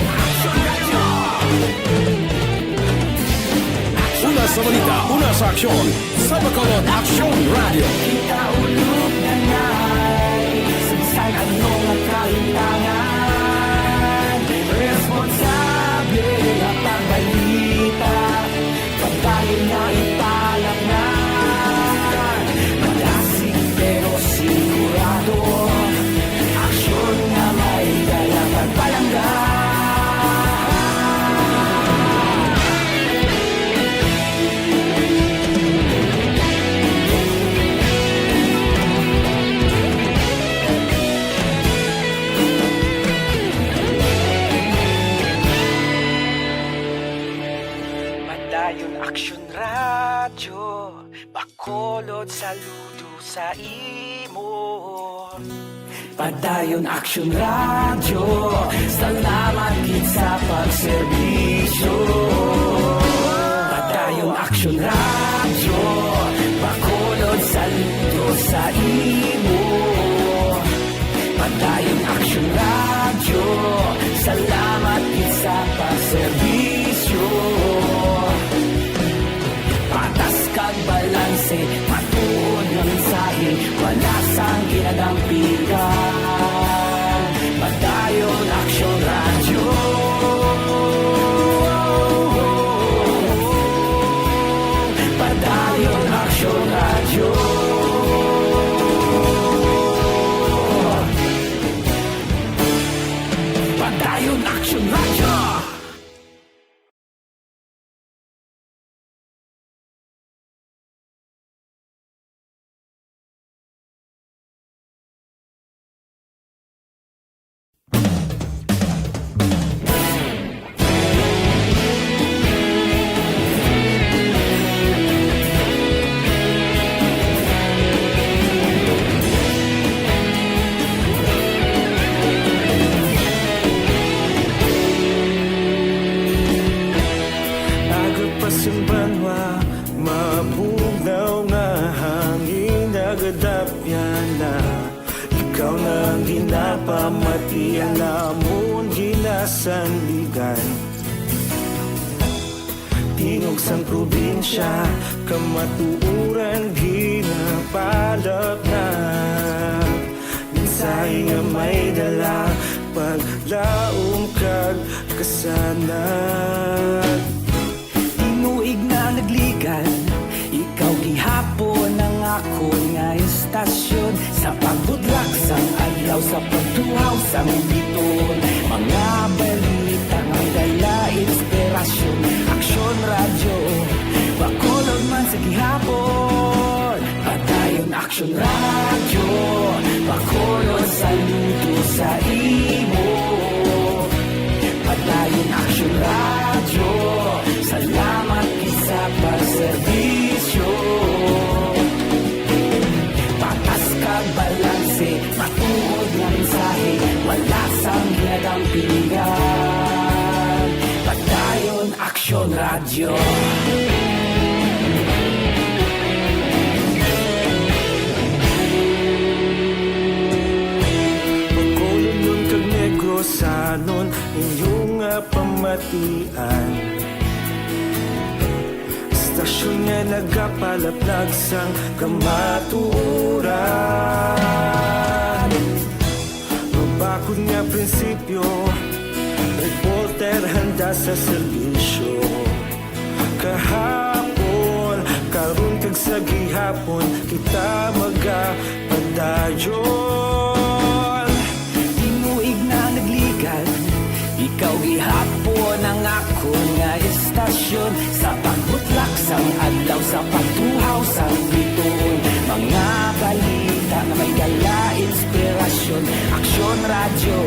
Una sa balita, una sa aksyon, sa Bacolod Aksyon Radio. kita ulog na na'y sagsay anong ang kahintangan responsable ang pagbalita pagdayon na italang na malasig pero sigurado aksyon na may dalang pagpalanggan radyo, bakolod saludo sa imo. Padayon Aksyon Radyo, salamat gid sa pagserbisyo. Padayon Aksyon Radyo, bakolod saludo sa imo. Padayon Aksyon Radyo, salamat gid sa pagserbisyo. Patas kag balanse, matuod ng mensahe, wala sang ginadampigan. Padayon Aksyon Radyo. Padayon Aksyon Radyo. Padayon Aksyon Radyo. Agapasumbanwa, mabugnaw nga hangin nagadapyan na. Ikaw na ang ginapamatian namon ginasandigan. Tingog sang probinsya, kamatuuran ginapalap na. Minsay nga may dala, paglaom kag kasanat. Tinuig na nagligan, ikaw gihapon ang ako nga istasyon. Sa pagbudlak sang adlaw, sa pagtuhaw sang biton. Mga balita nga dala inspirasyon. Aksyon Radyo, bakolod man sa gihapon. Padayon Aksyon Radyo, bakolod saludo sa imo. Padayon Aksyon Radyo, salamat sa pagserbisyo. Patas kag balanse, matuod nga mensahe, wala sang ginadampingan. Padayon Aksyon Radyo. Bakolod nun kag Negros sanon, inyong pamatian. Istasyon nga nagapalaplag sang kamaturan. Mabakod nga prinsipyo, reporter handa sa serbisyo. Kahapon, karon kag sa gihapon, kita magapadayon. Tinuig na nagligan, ikaw gihapon ang ako nga istasyon. Sa pagbutlak sang adlaw, sa pagtuhaw sang biton. Mga balita na may dala inspirasyon. Aksyon Radyo,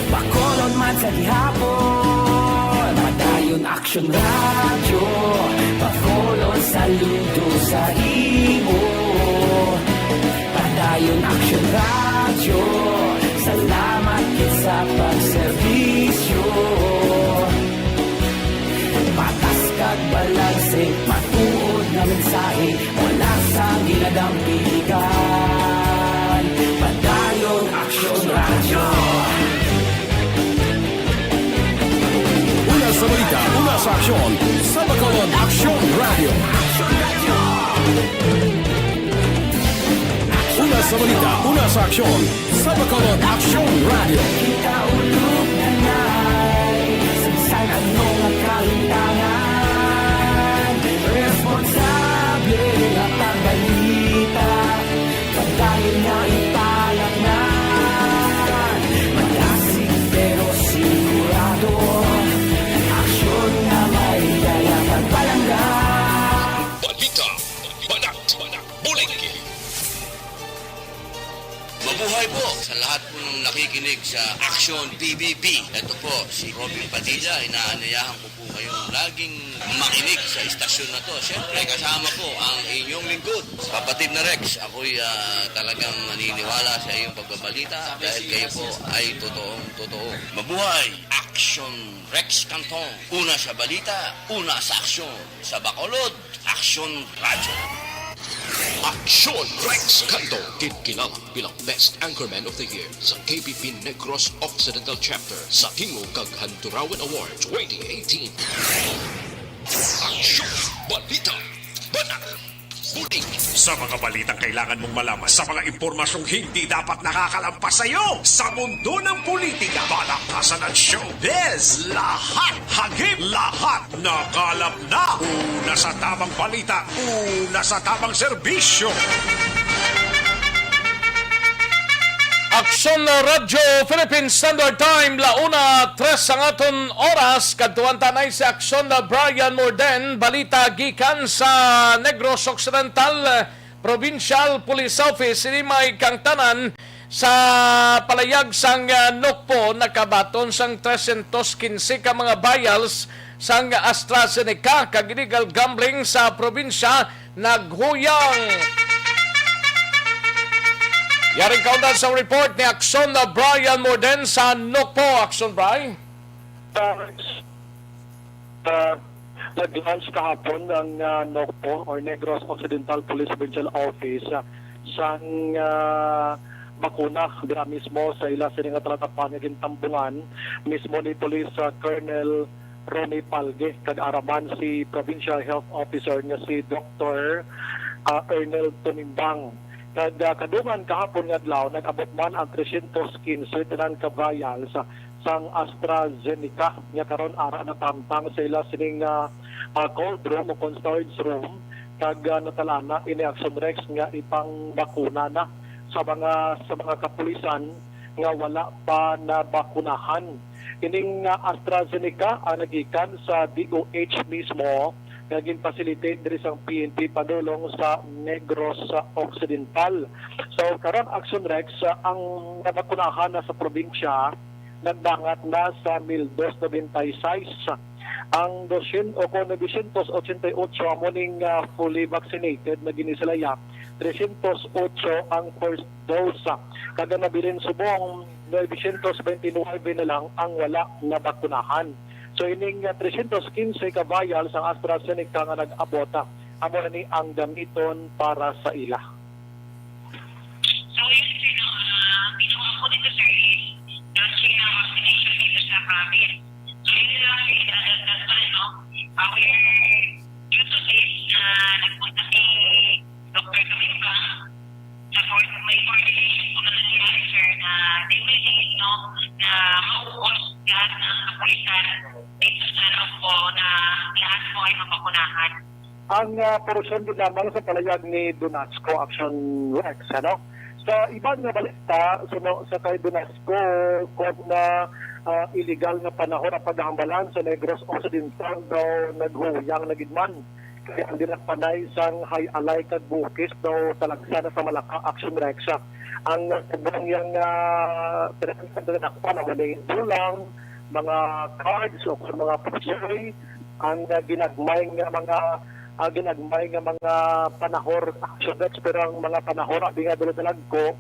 bakolod man sa gihapon. Padayon Aksyon Radyo, bakolod saludo sa imo. Padayon Aksyon Radyo, salamat sa pagserbisyo. Patas kag balanse, matuod na mensahe, wala sang ginadampigan. Padayon Aksyon Radyo. Una sa balita, una sa aksyon, sa Bacolod Aksyon Radio. Una sa balita, una sa aksyon, sa Bacolod Aksyon Radio. Kita ulog na na'y saan anong kalintangan. Responsable at ang balita, pagdahin na ipalat na. Malasig pero sigurado, aksyon na may dala pagpalangga. Balita, Banat, Bulig. Mabuhay po sa lahat po ng nakikinig sa Aksyon PBB. Ito po, si Robin Padilla. Inaanayahan ko po kayong laging makinig sa istasyon na to. Siyempre, kasama po ang inyong lingkod. Kapatid na Rex, ako'y talagang naniniwala sa iyong pagbabalita dahil kayo po ay totoo. Mabuhay! Aksyon Rex Cantong. Una sa balita, una sa aksyon. Sa Bacolod, Aksyon Radyo. Aksyon Rex Cantong, kinilala bilang Best Anchorman of the Year sa KBP Negros Occidental Chapter sa Tingog kag Hanturawan Award 2018. Aksyon Balita Banat Bulig. Sa mga balitang kailangan mong malaman, sa mga impormasyong hindi dapat nakakalampas sa iyo, sa mundo ng politika, balakasan at showbiz, lahat hagip, lahat nakalap na. Una sa tamang balita, una sa tamang serbisyo. Aksyon Radyo Philippine Standard Time, launa 3 ang aton oras. Kadtuan tanay si Aksyon Brian Morden, balita gikan sa Negros Occidental Provincial Police Office. Ini may kang tanan sa palayag sang Nokpo, nakabaton sang 315 ka mga vials sang AstraZeneca kag illegal gambling sa probinsya naghuyang. Yaring kaundan sa report ni Aksyon Brian Morden sa Nokpo. Aksyon, Brian. Nag-launch kahapon ng Nokpo or Negros Occidental Police Provincial Office sa bakuna dira mismo sa ila sining talatapan ng Tambungan mismo ni Police Colonel Ronnie Palge kag araman si Provincial Health Officer nga si Dr. Ernel Tunimbang. Kadungan kahapon nga adlaw nag-abot man ang 315 tanan ka vials sang AstraZeneca nga karon ara na tamtang sa ila sining cold room o storage room kag natalana ini Aksyon Rex nga ipang bakuna na sa mga kapulisan nga wala pa na bakunahan. Ining AstraZeneca nagikan sa DOH mismo naging facilitate diri sa PNP padulong sa Negros Occidental. So karon Aksyon Rex ang nabakunahan na sa probinsya nagdangat na sa 1,296. Ang 288 amo ning fully vaccinated na ginisilaya, 308 ang first dose. Kada nabilin subong 929 na lang ang wala na bakunahan. So ining 315 ka vials ang AstraZeneca nga nag-abot amo na ni ang gamiton para sa ila. So yun ginawa ko dito sir is launching ng vaccination dito sa province. So yun lang siya idadagdag pa no. We're due to this nagpunta si Dr. Kamimba sa may coordination po na nangyari sir na they will need no na mauos lahat ng kapulisan dito sa po na lahat po ay mapakunahan. Ang porosyon din lamang sa palayag ni Donasco Action Rex, ano? Sa ibang nga balita, sa kay Donasco, kung na illegal nga panahon ang paghambalan sa Negros Occidental daw naghuyang nagidman. Kaya ang dinakpanay sang high alay kag bukis daw talagsa na sa Malaka Action Rex. Ang kubang yung pinakpan ang mga dulang, mga cards o mga picture ang ginagmay nga mga panahor Action Rex pero ang mga panahor di nga dalag ko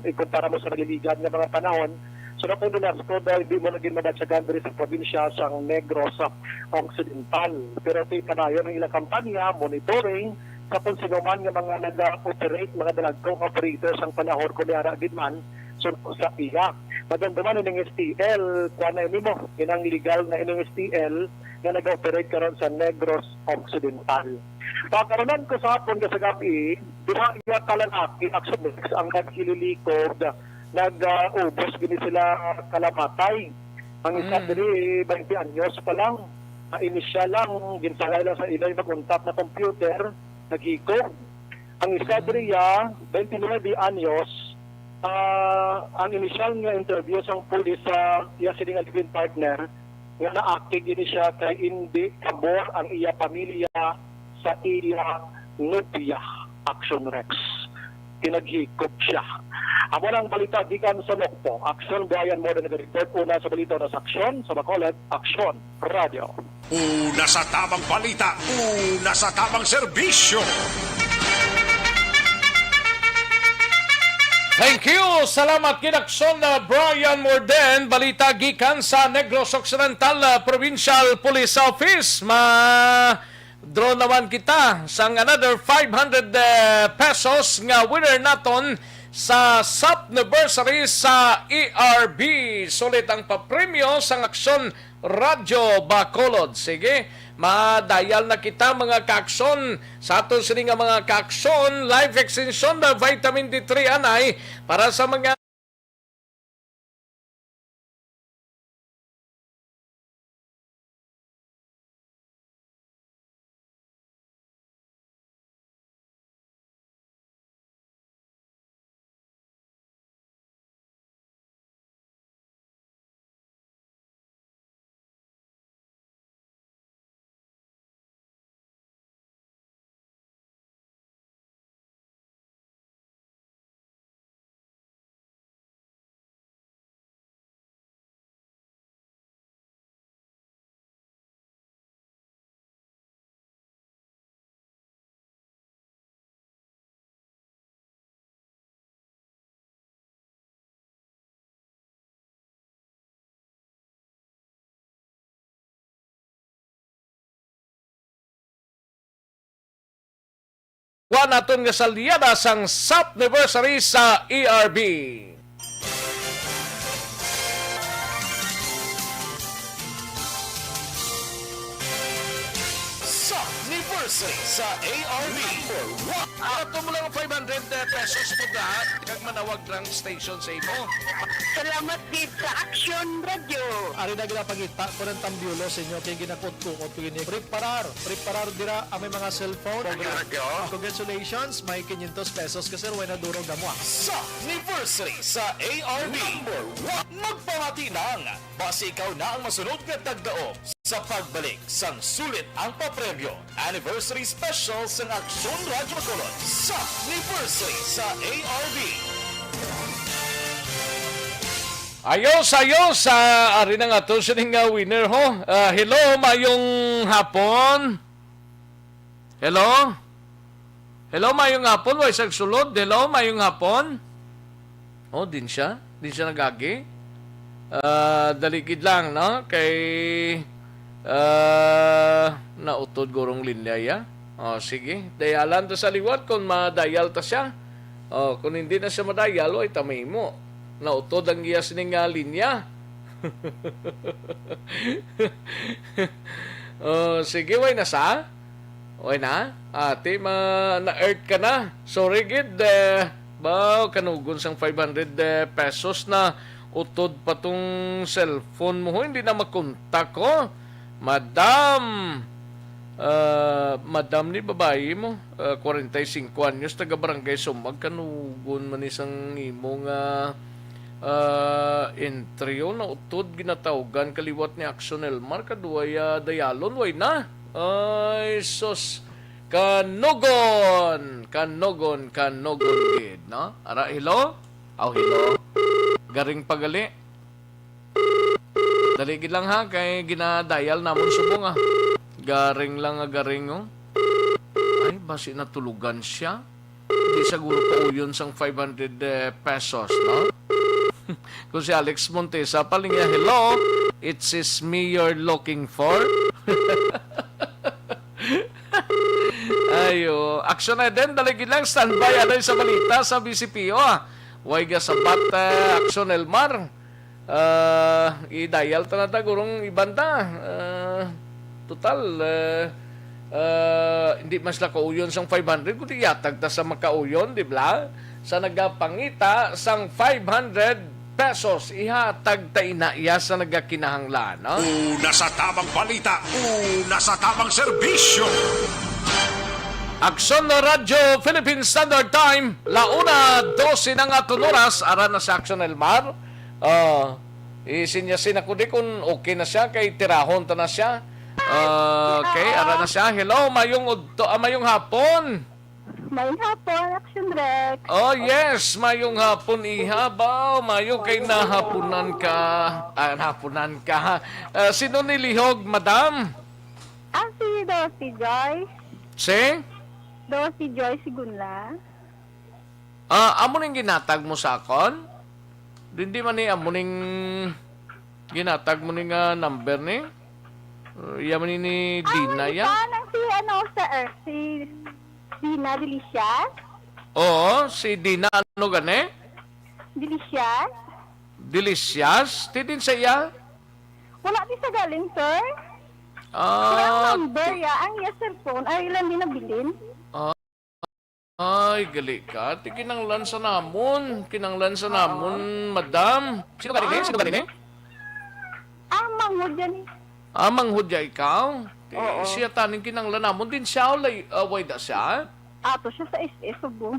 ikumpara mo sa nagiligan nga mga panahon. So na kung Donasco dahil di mo naging madatsagan diri sa probinsya sa Negros Occidental. Pero ito'y panayon ng ilang kampanya, monitoring, kapag sinuman nga mga nag-operate, mga dalagkong operators ang panahon ko niara gidman, so sa iya. Madamdaman ng STL, kuha mo, inang legal na inang STL nga nag-operate karon sa Negros Occidental. Pagkaronan ko sa hapon sa gabi, diba iya talanaki, Action Rex ang naghililikod, nag-ubos gini sila kalamatay. Ang isa diri 20 anyos pa lang, inisyal lang, ginsangay lang sa ilay mag-untap na computer, naghiko. Ang isa diri 29 anyos, ang inisyal nga interview sa pulis sa iya sining living partner, nga naakig gini siya kay hindi kabor ang iya pamilya sa iya nobya. Action Rex. Kinaghikop siya. Amo ng balita gikan sa Lokto. Aksyon Brian mo na nag-report una sa balita na sa Aksyon sa Bacolod, Aksyon Radio. Una sa tamang balita, una sa tamang serbisyo. Thank you! Salamat Kinaksyon na Brian Morden, balita gikan sa Negros Occidental Provincial Police Office. Draw naman kita sang another 500 pesos nga winner naton sa SAP anniversary sa ERB. Sulit ang papremyo sa Aksyon Radio Bacolod. Sige, madayal na kita mga kaaksyon sa aton sini nga mga kaaksyon life extension na vitamin D3 anay para sa mga naton nga salyada sang SAP anniversary sa ERB. SAP anniversary sa ARB. Ato mo lang 500 pesos po na kag manawag lang station sa imo. Salamat gid sa Aksyon Radio. Ari na ginapagita ko ng tambyulo sa inyo kay ginakot-kukot ko gini. Preparar dira ang may mga cellphone. Congratulations, may 500 pesos kasi way na durog na mo. Sa anniversary sa ARB. Number 1. Magpamati ng base ikaw na ang masunod nga tagdao sa pagbalik sang sulit ang papremyo. Anniversary special sa Aksyon Radio Bacolod. Sa anniversary sa ARB. Ayos, ari na nga to sining winner ho. Hello, mayong hapon. Hello, mayong hapon. Way sulod. Hello, mayong hapon. Oh, din siya nagagi. Daligid lang, no? Kay nautod gurong linya. Oh, sige. Dayalan ta sa liwat kung madayal ta siya. Oh, kung hindi na siya madayal, ay tamay mo. Nautod ang giyas ning linya. Oh, sige, way na sa? Way na? Ate, na-earth ka na. Sorry, gid. Kanugon sang 500 pesos na utod pa tong cellphone mo. Hindi na makontak ko. Madam ni babae mo, 45 anyos, taga Barangay Sumag, kanugon man isang imong entry na utod ginatawgan kaliwat ni Aksyon Elmar kaduay dayalon way na. Ay sos kanogon gid, no? Ara hello? Hello. Garing pagali. Dali gid lang ha kay ginadayal namon subong Garing lang oh. Ay basi natulugan siya. Hindi siguro pa uyon sang 500 pesos, no? Kung si Alex Montesa paling hello, it is me you're looking for. Ayo, aksyon na din, daligid lang, standby alay sa balita sa BCPO Way ga sabat Aksyon Elmar. I-dial ta na gurong ibanda. Total, hindi mas la kauyon sang 500, kundi yatag ta sa makauyon, di ba? Sa nagapangita sang 500 pesos ihatag ta inaiya sa nagakinahanglan, no? Una sa tamang balita, una sa tamang serbisyo. Aksyon na Radyo Philippine Standard Time, launa 12 ng aton oras, ara na sa Aksyon Elmar. Isinyasin ako di kung okay na siya, kay tirahon ta na siya. Okay, ara na siya. Hello, mayong hapon. Mayong hapon, Aksyon Rex. Oh yes, mayong hapon ihabaw, mayo kay nahapunan ka. Nahapunan ka. Sino nilihog, madam? Si Dorothy Joy. Si? Dorothy Joy Siguna. Amo ning ginatag mo sa akon? Hindi man ni amo ning ginatag mo ning number ni? Yaman ni Dina yan? Si Dina Delicias. Oo, si Dina ano gani? Delicias. Delicias? Tidin sa iya? Wala di sa galing, sir. Ang number ang iya cellphone ay ilan din nabilin. Ay, gali ka. Kinanglan sa namon. Kinanglan sa namon, madam. Sino ka rin? Sino ka rin? Manghud yan eh. Manghud ya ikaw? Siya taning kinanglan namon. Din siya, away da siya? Ato siya sa SS, Subo.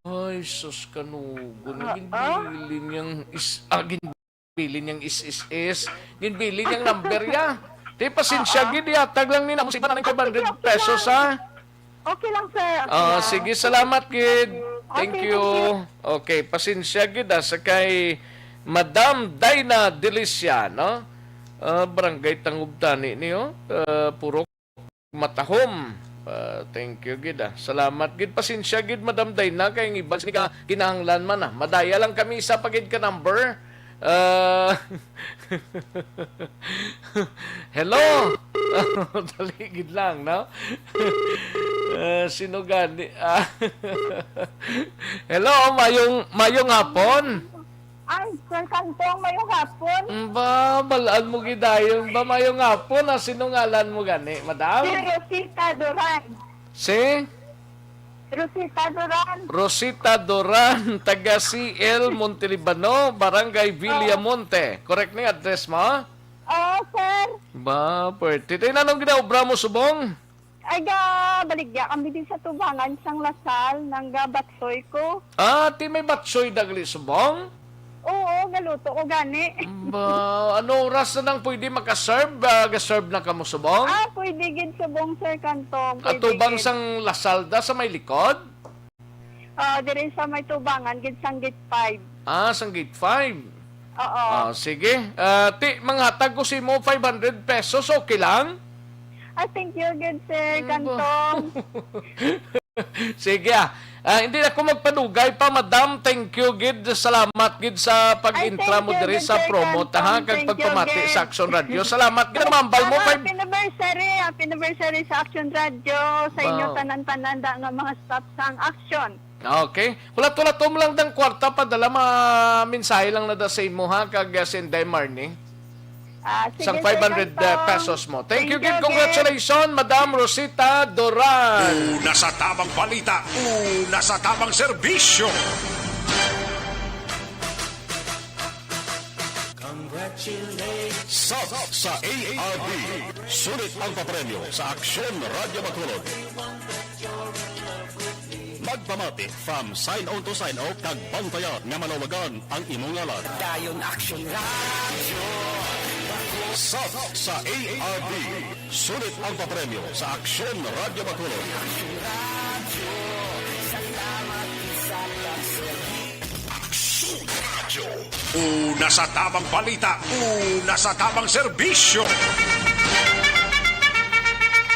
Ay, sus kanugon. Ginbilin niyang ginbilin niyang is. Ginbilin niyang number ya. Di pasensya, gidiyatag lang ni namusipan na ng 500 pesos, ha? Okay lang, sir. Sige, salamat, kid. Thank you. Okay, pasensya, kid, sa kay Madam Dina Delicia, no? Barangay Tangubtani niyo. Puro matahom. Thank you, gid. Salamat, gid. Pasensya, gid, Madam Dina, kay iba ka kinahanglan man, madaya lang kami sa pagid ka number. Hello. Daligid lang, no? Sino gani? Hello, mayong hapon. Ay, Sir Cantong, mayong hapon. Balaan mo gidayon ba mayong hapon? Sino ngalan mo gani, madam? Si Rosita Duran. Si? Rosita Duran. Rosita Duran, taga CL Montelibano, Barangay Villamonte. Correct na yung address mo? Sir. Pwerte. Tayo na nung ginaobra mo, subong? Ay, baligya kami din sa tubangan sang Lasal, nang batsoy ko. Ti may batsoy dagli, subong? Oo, galuto ko gani. Ano oras na nang pwede makaserve? Gaserve na ka mo, subong? Pwede gid subong, Sir Cantong. At tubang sang Lasalda sa may likod? Dire sa may tubangan, gid sang gate 5. Sang gate 5. Oo. Sige. Manghatag ko si mo 500 pesos, okay lang? Thank you, good Sir Cantong. Sige hindi na ako magpanugay pa, madam. Thank you, gid. Salamat, gid, sa pag-intra mo diri sa promo, ha? Kag pagpamati sa Aksyon Radio. Salamat, gid. Mambal mo. Happy anniversary sa Aksyon Radio. Sa inyo tanan-tanan nga mga staff sang Aksyon. Okay. Hulat-hulat mo lang ng kwarta, padala mensahe lang na da sa imo, ha? Kag Senday Marnie. Sang 500 pesos mo. Thank you, Gid. Congratulations, Madam Rosita Duran. Una sa tamang balita, una sa tamang serbisyo. Sa AARD, sulit ang papremyo sa Aksyon Radio Bacolod. Magpamati from sign-on to sign-out kag bantayan nga manawagan ang imong ngalan. Dayon Aksyon Radio. Sa AARD, sulit ang papremyo sa Aksyon Radio Bacolod. Aksyon Radio, salamat sa Aksyon Radio. Una sa tamang balita, una sa tamang serbisyo.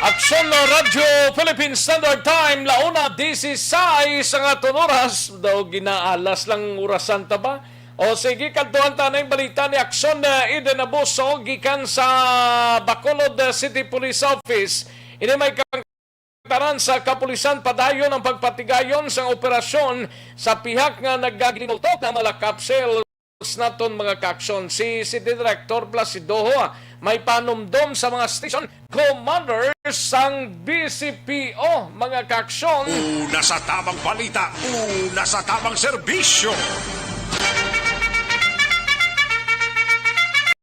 Aksyon Radio Philippine Standard Time, launa 16 ang aton oras. Daw ginaalas lang orasan ta ba? O sige, kantuhan ta na yung balita ni Aksyon Eden Abuso gikan sa Bacolod City Police Office. Ini may kangtaran sa kapulisan padayon ang pagpatigayon sa operasyon sa pihak nga naggaginutok na malakap sales naton mga kaksyon. Si City Director Placidoho may panumdom sa mga station commanders sang BCPO mga kaksyon. Una sa tamang balita, una sa tamang serbisyo.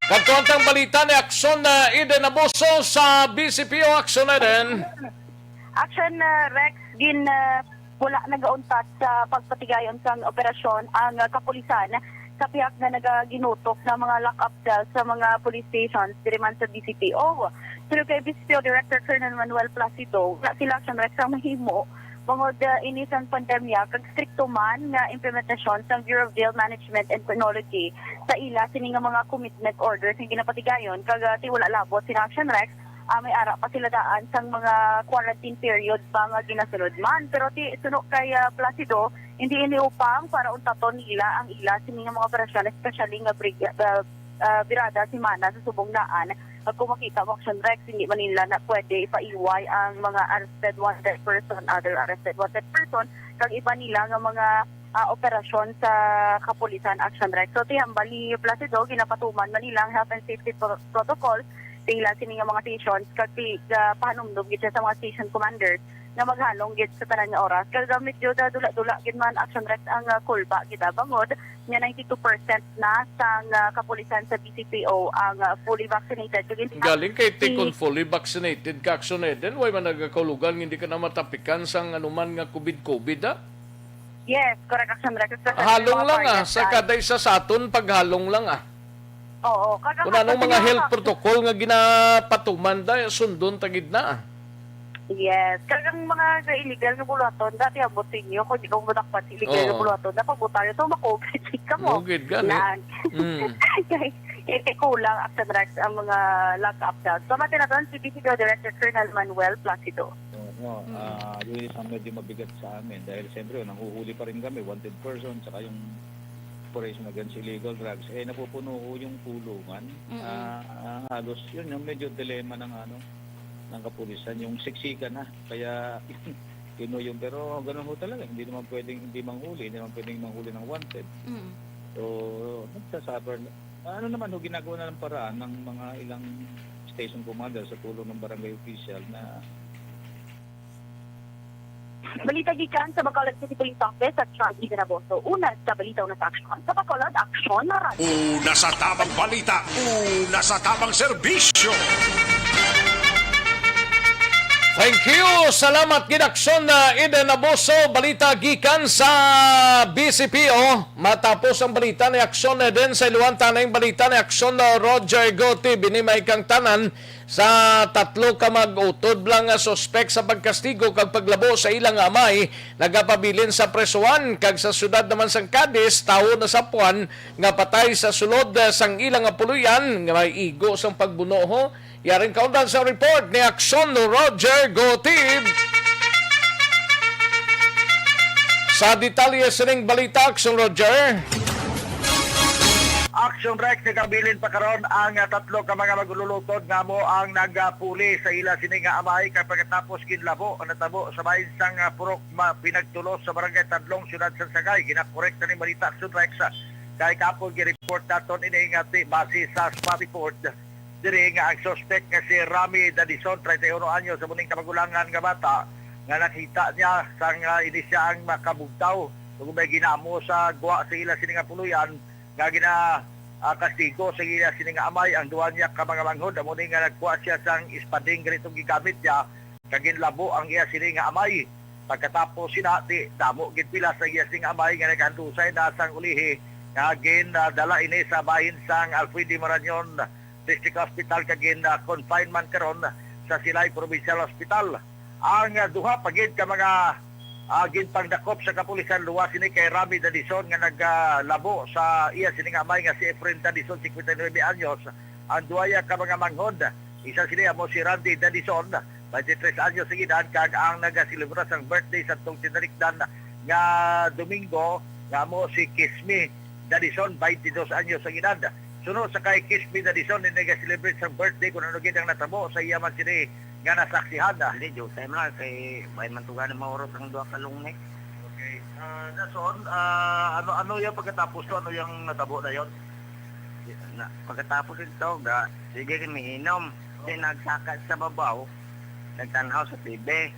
Kantuantang balita ni Aksyon Eden Abuso sa BCPO. Aksyon Eden. Aksyon Rex, wala nagauntat sa pagpatigayon sa operasyon ang kapulisan sa pihak na nagaginutok na mga lock-up cells sa mga police stations diriman sa BCPO. Pero kay BCPO Director Colonel Manuel Placido, sila Aksyon Rex ang mahimo Bangod inisang pandemya, kag strikto man nga implementasyon sa Bureau of Jail Management and Technology sa ila sini nga mga commitment orders nga ginapatigayon kag tiwala labot sina Aksyon Rex, may ara pa sila daan sang mga quarantine period pa nga ginasunod man. Pero suno kay Placido, hindi iniupang para untaton nila ang ila sini nga mga operasyon, especially nga birada si Mana sa subong daan. Kung makita mo Aksyon Rex, hindi man nila na pwede ipaiway ang mga arrested wanted person, other arrested wanted person, kag iba nila nga mga operasyon sa kapulisan Aksyon Rex. So tihambali Placido, ginapatuman man nila ang health and safety protocol sila sini nga mga stations kag pahanumdum gid sa mga station commanders nga maghalong gid sa tanan nga oras. Kag medyo dula-dula gid man Aksyon Rex ang kulba gid bangod nga 92% na sang kapulisan sa BCPO ang fully vaccinated. Galing kay tikon fully vaccinated ka Aksyon Eden, way man nagakaulugan hindi ka na matapikan sang anuman nga COVID Yes, correct Aksyon Rex. Halong lang sa kada isa sa aton paghalong lang Oo, kung anong mga health protocol nga ginapatuman da sundon tagid na. Yes, kagang mga illegal na bulaton, dati abutin nyo, kung di ka bumakpat illegal na bulaton, napabutan nyo, so makukritik ka mo. Mugid gani. Kulang Aksyon Rex ang mga lock-up down. So, matinaton si BCPO Director Colonel Manuel Placido. Yun isang medyo mabigat sa amin dahil siyempre nanghuhuli pa rin kami, wanted person, saka yung operation against illegal drugs, napupuno yung pulungan. Halos yun yung medyo dilema ng ng kapulisan, yung siksikan na. Kaya yun yung, pero ganun ho talaga, hindi naman pwedeng hindi manghuli ng wanted. So, nagsasuffer. Ano naman ho, ginagawa na ng paraan ng mga ilang station commander sa tulong ng barangay official na Balita gikan sa Bacolod City Police Office at Sean Iganaboso. Una sa balita na sa Aksyon. Sa Bacolod, Aksyon na radyo. Una sa tamang balita, una sa tamang serbisyo. Thank you! Salamat Aksyon na Eden Abuso. Balita gikan sa BCPO. Matapos ang balita ni Aksyon na Eden sa iluwan tanang balita ni Aksyon na Roger Goti. Binimay kang tanan sa 3 ka mag-utod lang nga suspek sa pagkastigo kag paglabo sa ilang amay nagapabilin sa presuan kag sa syudad naman sang Cadiz tawo na sa puan nga patay sa sulod sang ilang puluyan nga may igo sang pagbunoho. Yaring kaundan sa report ni Aksyon no Roger Gotib. Sa detalye sining balita, Aksyon Roger. Aksyon Rex, nagabilin pa karon ang 3 ka mga maglulutod nga mo ang nagpuli sa ila sining amay kay pagkatapos kinlabo ang natabo sa bahin sang purok pinagtulos sa barangay Tadlong, siyudad sa Sagay. Ginakorek na ni balita Aksyon Rex kay kapon gi-report naton iniingati base sa spot report. Diri nga ang suspect nga si Rami Dadison, 31 anyo sa muning kamagulangan nga bata nga nakita niya sang inisya ang makabugtaw kung may ginamo sa guwa sa ila sining puluyan nga kastigo sa ila sining amay ang duwa niya ka mga manghod amo ni nga nagkuha siya sang ispading ganitong gigamit niya kagin labo ang iya sining amay. Pagkatapos sinati damo gid pila sa iya sining amay nga naghandusay na sang ulihi nga dala ini sa bahin sang Alfredo Marañon District Hospital kagin confinement karon sa Silay Provincial Hospital. Ang duha pagid ka mga ginpangdakop sa kapulisan luwas ini kay Rami Dadison nga naglabo sa iya sining amay nga si Efren Dadison 59 anyos. Ang duaya ka mga manghod, isa sila mo si Randy Dadison 23 anyos sa edad kag ang nagasilibra sang birthday sa tong tinarikdan nga Domingo nga mo si Kismi Dadison 22 anyos sa edad. Sunod sa kay Kismi Dadison ni nag-celebrate sa birthday kung ano gid ang natabo sa iya man sini nga nasaksihan na. Hindi, joke time lang kay may mantugan na maurot ang 2 ka lungnek. Okay. Nason, ano yung pagkatapos to? Ano yung natabo na yon? Pagkatapos ito, sige kami inom. Di nagsakad sa babaw, nagtanaw sa TV.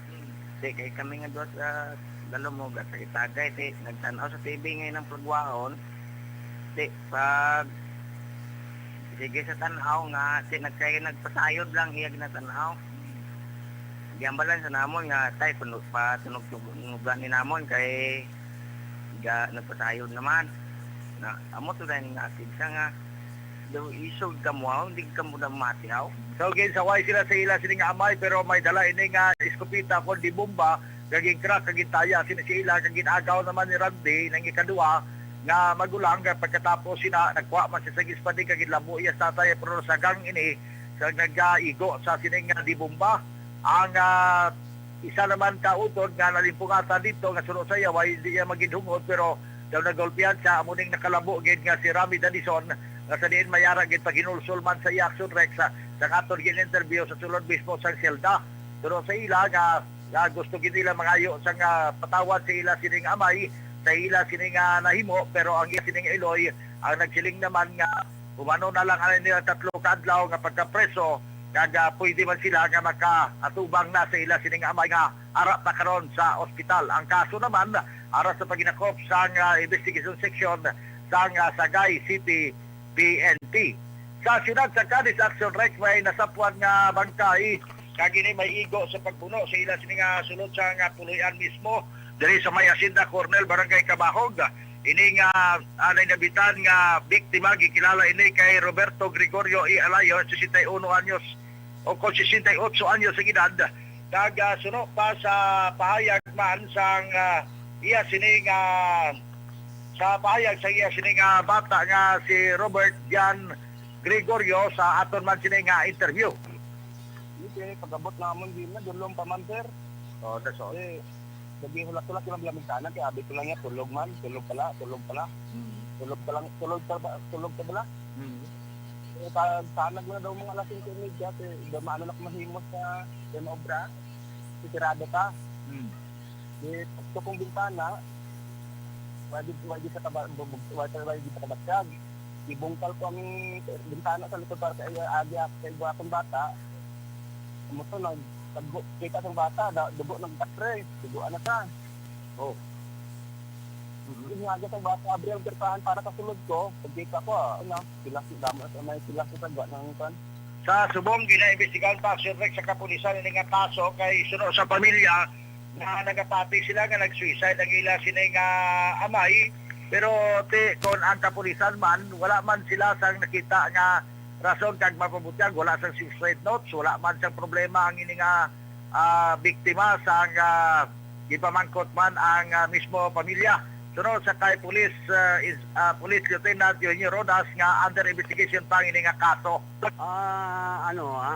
Di kay kami nga doon sa Dalumog at sa Itagay. Di nagtanaw sa TV ngayon ng pagwahon. Di pag sige sa tanaw nga, di nagpasayod lang iya ginatanaw. Giambalan sa namon nga tay tunog-tunugan ni namon kay nagpasayod naman. Na amo to dahil natin siya nga daw isog ka mo, hindi ka mo na matihaw. So, ginsaway sila sa ila sining amay pero may dala ini nga iskopita kundi bomba kaging crack, kaging taya, sinisila, kaging agaw naman ni Randy, nang ikaduwa, nga magulang, pagkatapos sina, nagkuha man siya sa gispandi, kaging labo iya sa tatay, pero sa gang ini, sa nag-igo sa sining di bomba, ang isa naman kautod nga nalimpungatan dito, nga sunod sa iya, hindi niya magidhungod, pero daw nagolpihan siya, amuning nakalabo, gid nga si Rami Danison, nga sa diin mayara, gid paginulsul man sa iya Aksyon Rex, sa katod gid interview sa sulod mismo sa Selda, pero sa ila nga gusto gid nila mangayo sa nga patawad sa ila sining amay sa ila sining nahimo, pero ang iya sining Eloy ang nagsiling naman nga umano na lang ano nila 3 ka adlaw nga pagkapreso kaga pwede man sila nga makaatubang na sa ila sining amay nga ara pa karon sa ospital. Ang kaso naman ara sa paginakop sa investigation section sa Sagay City PNP. Sa siyudad sa Cadiz, Aksyon Rex, may nasapuan nga bangkay kagini may igo sa pagpuno sa ila sining sulod sa puluyan mismo diri sa may Hacienda Cornel, Barangay Cabahog. Ini nga anay nabitan nga biktima gikilala ini kay Roberto Gregorio E. Alayo, 61 anyos o 68 anyos sa edad. Suno pa sa pahayag man sang iya sining sa pahayag sa iya sining bata nga si Robert Jan Gregorio sa aton man sining interview. Hindi, pagabot namon din na, dulong pa man, sir. Oh, that's all. Sabi hulat-hulat ko lang lamig kanan, kaya abit ko lang yan, tulog man, tulog pala. Tulog pa bala. Tanag na daw mga alas 5 media, maano na kumahimos sa obra, sitirado ka. Ito kong bintana, wadi sa kabatyag. Ibungkal ko ang bintana sa likod para sa agya sa iba akong bata. Muto kita ng bata, dugo ng katre, dugoan na ka. Oh. Yung agad ng bata, abri ang kirtahan para kasulod ko, pagkita ko, sila sa tagwa ng kan. Sa subong, ginaimbestigahan pa Aksyon Rex sa kapulisan ng kaso kay suno sa pamilya na nagapati sila nga nag-suicide ang ila sinay nga amay, pero kung ang kapulisan man, wala man sila sang nakita nga rason kag mapabutyag, wala sang suicide notes, wala man sang problema ang ini nga biktima sang gipamangkot man ang mismo pamilya. Sunod sa kay Police Lieutenant Eugenio Rodas nga under investigation pa ang ini nga kaso.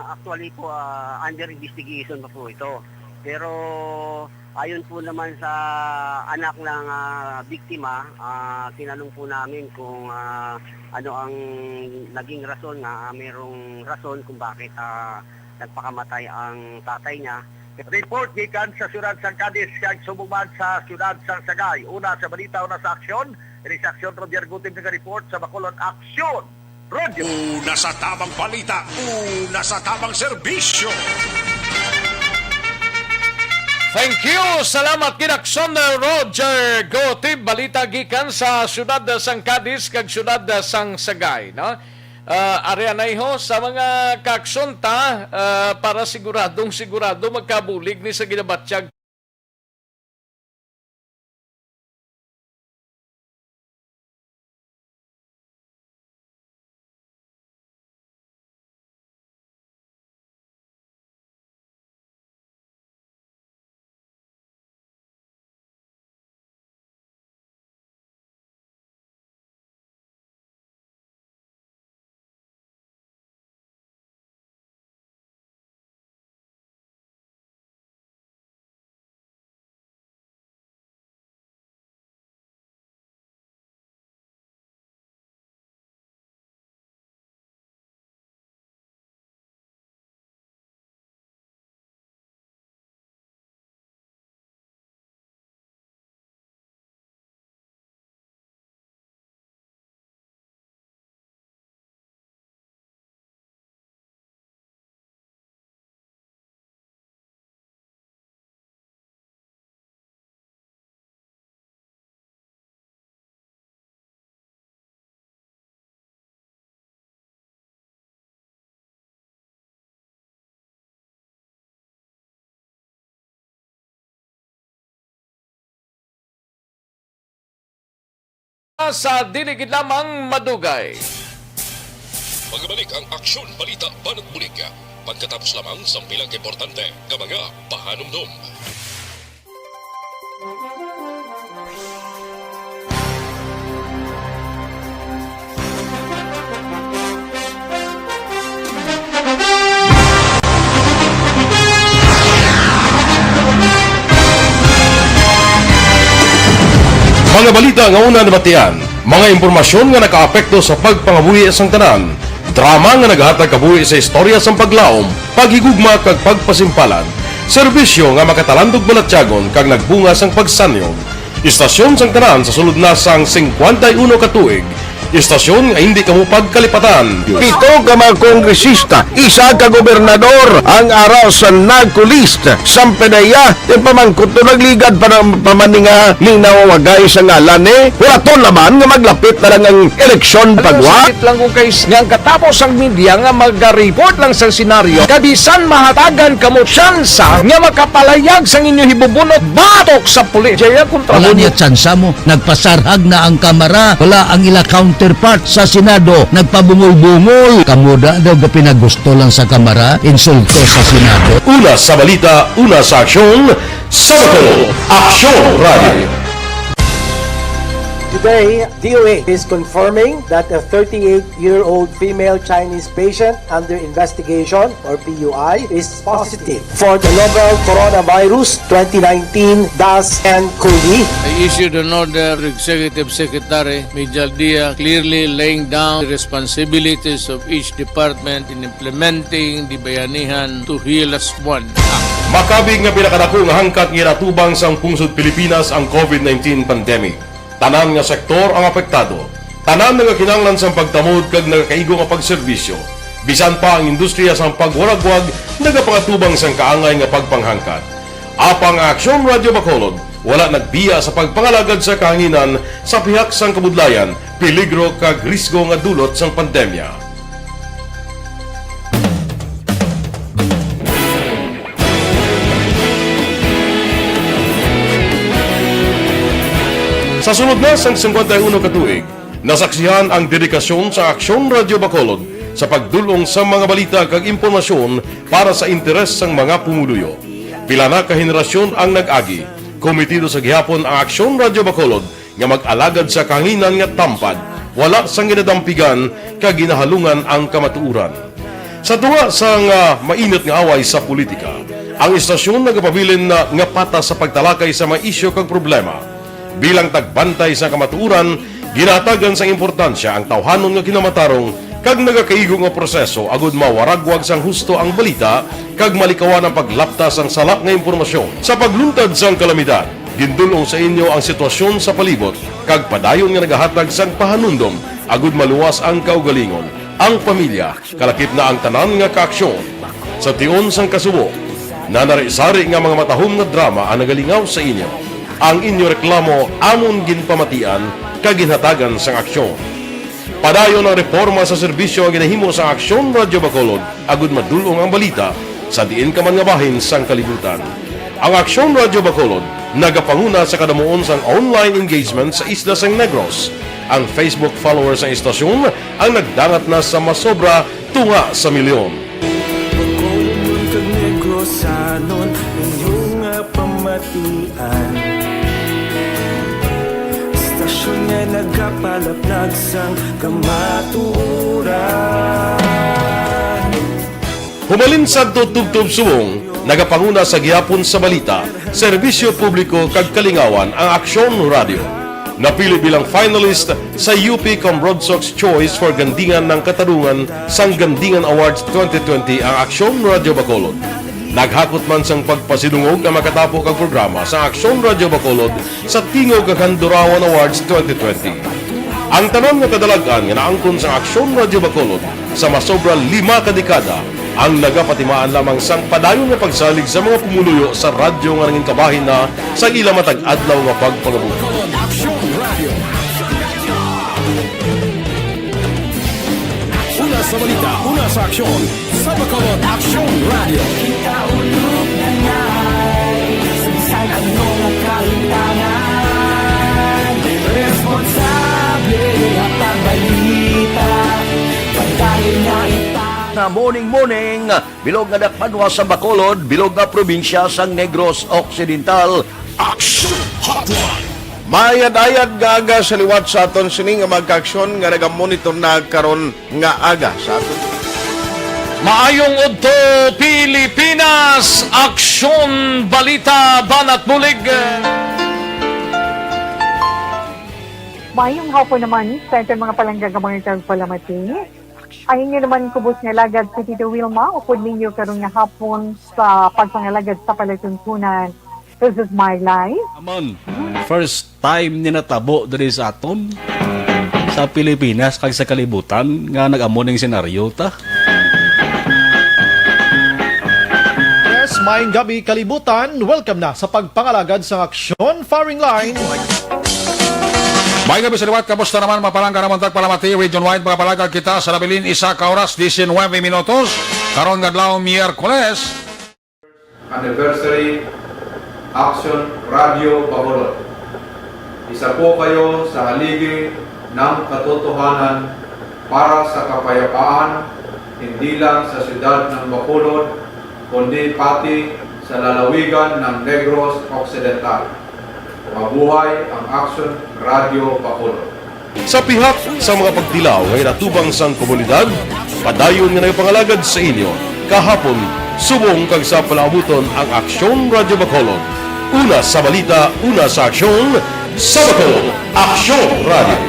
Actually po under investigation pa po ito. Pero ayon po naman sa anak ng biktima, tinanong po namin kung ano ang naging rason nga, mayroong rason kung bakit nagpakamatay ang tatay niya. Report gikan sa siyudad sang Cadiz kag sumuman sa siyudad sang Sagay. Una sa Balita, una sa Aksyon. Ini sa Aksyon, Roger Gutim nag-report sa Bacolod. Aksyon! Rodyo! Una sa tamang balita, una sa tamang serbisyo. Thank you. Salamat kinakson Roger Gotib. Balita gikan sa siyudad sang Cadiz kag siyudad sang Sagay, no? Area na iho sa mga kaksonta para sigurado magkabulig ni sa ginabatsyag sa diligid lamang madugay. Magbalik ang Aksyon Balita Banat Bulig. Pagkatapos lamang sa pilang importante ng mga pahanumdum. Mga balita nga una nabatian, mga impormasyon nga nakaapekto sa pagpangabuhi sang tanan, drama nga naghatag kabuhi sa istorya sang paglaom, paghigugma kag pagpasimpalan, serbisyo nga makatalandog balatyagon kag nagbunga sang pagsanyog, istasyon sang tanan sa sulod na sang 51 ka tuig, istasyon nga hindi kamupag kalipatan. Pito ka mga kongresista, isa ka gobernador ang araw sa nagkulist sampedaya yung pamangkot to nagligad para pamaninga ning nawawagay sa ngalan wala to naman nga maglapit na lang ang eleksyon pagwa. Sakit lang kung kayo nga katapos ang media nga mag-report lang sa senaryo kabisan mahatagan kamo tsansa nga makapalayag sa inyo hibubunot batok sa pulis. Jaya kontra Wala niya tsansa mo, nagpasarhag na ang kamera, wala ang ila counterpart sa Senado, nagpabungol-bungol. Kamuda daw ga pinagusto lang sa kamera, insulto sa Senado. Una sa balita, una sa aksyon, Sabado, Aksyon Radio. Today, DOA is confirming that a 38-year-old female Chinese patient under investigation, or PUI, is positive for the novel coronavirus 2019-nCoV. I issued an order to Executive Secretary Major Dia clearly laying down the responsibilities of each department in implementing the Bayanihan to Heal as One Act. Makabig nga pinakadako nga hangkat nga natubang sang pungsod Pilipinas ang COVID-19 pandemic. Tanan nga sektor ang apektado. Tanan nga kinahanglan sang pagtamod kag nagakaigo nga pagserbisyo. Bisan pa ang industriya sang pagwaragwag nagapangatubang sang kaangay nga pagpanghangkat. Apang Aksyon Radio Bacolod wala nagbiya sa pagpangalagad sa kahanginan sa pihak sang kabudlayan, peligro kag risgo nga dulot sang pandemya. Sa sunod na sang 51 katuig, nasaksihan ang dedikasyon sa Aksyon Radio Bacolod sa pagdulong sa mga balita kag impormasyon para sa interes sang mga pumuluyo. Pila na ka henerasyon ang nag-agi, komitido sa gihapon ang Aksyon Radio Bacolod nga mag-alagad sa kahanginan nga tampad, wala sang ginadampigan kag ginahalungan ang kamatuuran. Sa tunga sang mainit nga away sa politika, ang istasyon nagapabilin na nga patas sa pagtalakay sa mga isyu kag problema. Bilang tagbantay sa kamatuuran, ginatagan sa importansya ang tawhanon nga kinamatarong kag nagakaigo nga proseso agud mawaragwag sang husto ang balita kag malikawan ang paglaptas ang salak nga impormasyon. Sa pagluntad sang kalamidad, gindulong sa inyo ang sitwasyon sa palibot kag padayon nga nagahatag sang pahanundom agud maluwas ang kaugalingon, ang pamilya, kalakip na ang tanan nga kaaksyon. Sa tion sang kasubo, nanari-sari nga mga matahom nga drama ang nagalingaw sa inyo. Ang inyo reklamo amon ginpamatian kag ginhatagan sang aksyon. Padayon ang reforma sa serbisyo ang ginahimo sa Aksyon Radio Bacolod agud madulong ang balita sa diin ka man nga bahin sang kalibutan. Ang Aksyon Radio Bacolod nagapanguna sa kadamuon sang online engagement sa isla sang Negros. Ang Facebook followers sa istasyon ang nagdangat na sa masobra tunga sa milyon. Bacolod kag Negros anon inyong pamatian. Istasyon nga nagapalaplag sang kamaturan. Humalin sa tutubtub subong, nagapanguna sa gihapon sa balita, serbisyo publiko kag kalingawan ang Aksyon Radio. Napili bilang finalist sa UP Broadsox Choice for Gandingan ng Katarungan sang Gandingan Awards 2020 ang Aksyon Radio Bacolod. Naghakot man sang pagpasidungog ang makatapo kang programa sa Aksyon Radio Bacolod sa Tingog kag Handurawan Awards 2020. Ang tanon nga kadalagan nga naangkon sa Aksyon Radio Bacolod sa masobra 5 ka dekada ang nagapatimaan lamang sang padayon nga pagsalig sa mga pumuluyo sa radyo nga nangin kabahin na sa ila matag adlaw nga pagpangabuhi. Una sa balita, una sa aksyon, sa Bacolod Aksyon Radio. Ikaulog na ngay, sabisan ang mga kalintangan. Responsable at pagbalita, pagdahil na na morning, bilog nga dakpanwa sa Bacolod, bilog nga probinsya sang Negros Occidental, Aksyon Hotline. Mayad-ayad nga aga sa liwat sa aton sini nga magka-aksyon nga nagamonitor na karon nga aga sa aton. Maayong udto Pilipinas, Aksyon, Balita, Banat, Bulig. Mayong hapon naman sa ating mga palanggagamang palamati. Ang inyo naman kubos nga lagad sa Tito Wilma, upod ninyo karong nga hapon sa pagpangalagad sa palatuntunan. This is my life. Amon, first time ni natabo diri sa aton sa Pilipinas kag sa kalibutan nga nag-amo ning senaryo ta. Yes, maayong gabi kalibutan. Welcome na sa pagpangalagad sa Aksyon Firing Line. May gabi sa liwat, kamusta naman mapalangga naman tagpalamati, region-wide mga palagag kita sa labilin isa ka oras, 19 minutos, karon nga adlaw Miyerkules. Anniversary Aksyon Radio Bacolod. Isa po kayo sa haligi ng katotohanan para sa kapayapaan, hindi lang sa siyudad ng Bacolod, kundi pati sa lalawigan ng Negros Occidental. Mabuhay ang Aksyon Radio Bacolod. Sa pihak sa mga pagtilaw ay natubang sang komunidad, padayon nga nagpangalagad sa inyo. Kahapon, subong kag sa palaabuton ang Aksyon Radio Bacolod. Una sa balita, una sa aksyon, sa Bacolod, Aksyon Radio.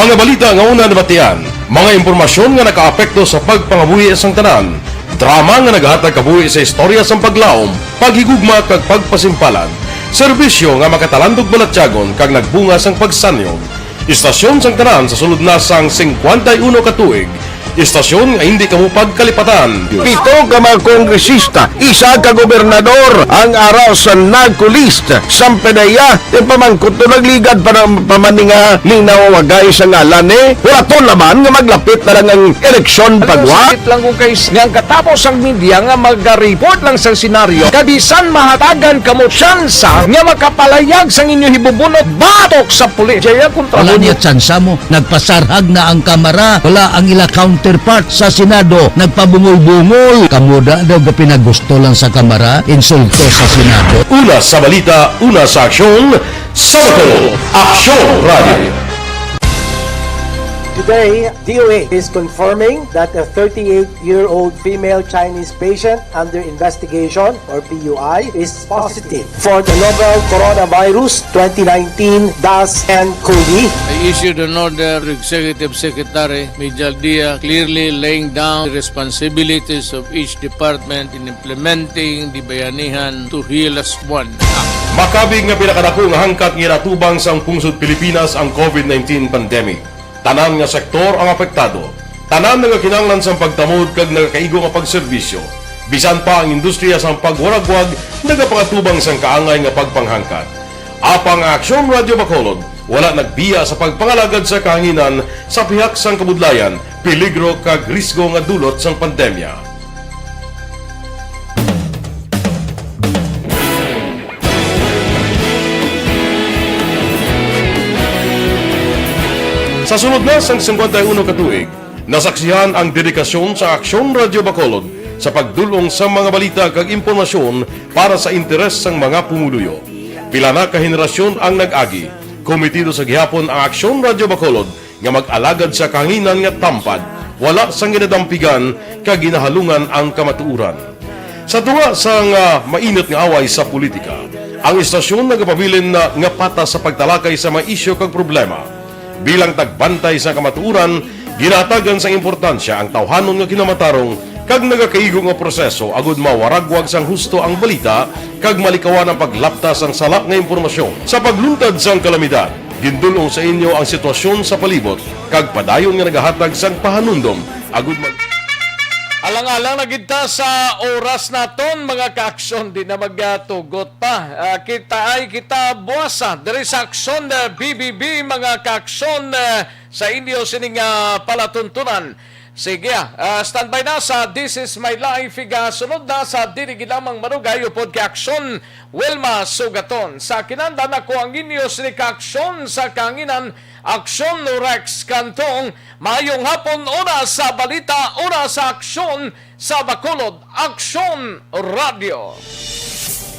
Mga balita nga una nabatian, mga impormasyon nga nakaapekto sa pagpangabuhi sang tanan, drama nga naghatag kabuhi sa istorya sang paglaom, paghigugma kag pagpasimpalan, serbisyo nga makatalandog balatyagon kag nagbunga sang pagsanyog, istasyon sang tanan sa sulod na sang 51 ka tuig, istasyon nga hindi kamupag kalipatan. Pito ka mga kongresista, isa ka gobernador ang araw sa nagkulist sa PDEA yung pamangkot to nagligad para pamaninga ning nawawagay sa ngalan wala to naman nga maglapit na lang ang eleksyon pagwa. Sakit lang kung kayo nga katapos ang media nga mag-report lang sa senaryo kabisan mahatagan kamo tsansa nga makapalayag sa inyo hibubunot batok sa pulis. Jaya kontra Wala niya tsansa mo, nagpasarhag na ang kamera, wala ang ila counterpart sa Senado, nagpabungol-bungol. Kamuda daw ga pinagusto lang sa kamera, insulto sa Senado. Una sa balita, una sa aksyon, sa Bacolod, Aksyon Radio. Today, DOA is confirming that a 38-year-old female Chinese patient under investigation, or PUI, is positive for the novel coronavirus 2019-nCoV. I issued an order to Executive Secretary Major Dia clearly laying down the responsibilities of each department in implementing the Bayanihan to Heal as One Act. Makabig nga pinakadako nga hangkat nga natubang sang pungsod Pilipinas ang COVID-19 pandemic. Tanan nga sektor ang apektado. Tanan nga kinahanglan sang pagtamod kag nagakaigo nga pagserbisyo. Bisan pa ang industriya sang pagwaragwag nagapangatubang sang kaangay nga pagpanghangkat. Apang Aksyon Radio Bacolod wala nagbiya sa pagpangalagad sa kahanginan sa pihak sang kabudlayan, peligro kag risgo nga dulot sang pandemya. Sa sunod na sang 51 katuig, nasaksihan ang dedikasyon sa Aksyon Radio Bacolod sa pagdulong sa mga balita kag impormasyon para sa interes sang mga pumuluyo. Pila na ka henerasyon ang nag-agi, komitido sa gihapon ang Aksyon Radio Bacolod nga mag-alagad sa kahanginan nga tampad, wala sang ginadampigan kag ginahalungan ang kamatuuran. Sa duwa sang mainit nga away sa politika, ang istasyon nagapabilin na nga pata sa pagtalakay sa mga isyu kag problema. Bilang tagbantay sa kamatuuran, ginatagan sa importansya ang tawhanon nga kinamatarong kag nagakaigo nga proseso agud mawaragwag sang husto ang balita kag malikawan ang paglaptas ang sala nga impormasyon. Sa pagluntad sang kalamidad, gindulong sa inyo ang sitwasyon sa palibot kag padayon nga nagahatag sang pahanundom agud Alang-alang na kita sa oras naton mga ka-aksyon, di na magtugot pa. Kita buwasa dari sa aksyon BBB mga ka-aksyon sa inyo sining palatuntunan. Sige, standby na sa This Is My Life. Sunod na sa dirigi lamang marugay upod kay Aksyon Wilma Sugaton. Sa kinanda na ko ang inyo si Aksyon sa kanginan Aksyon Rex Cantong. Mayong hapon, una sa balita, una sa aksyon sa Bacolod, Aksyon Radio.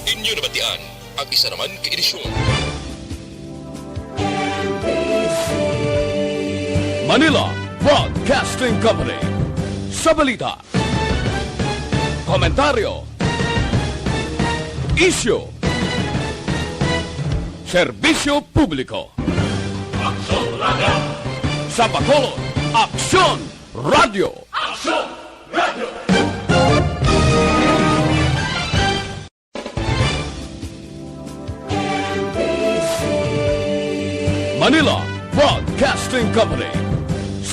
Inyo nabatian ang isa naman kaedisyon. Manila Broadcasting Company sa balita, komentaryo, isyu, serbisyo publiko. Aksyon Radio sa Bacolod, Aksyon Radio. Aksyon Radio. Manila Broadcasting Company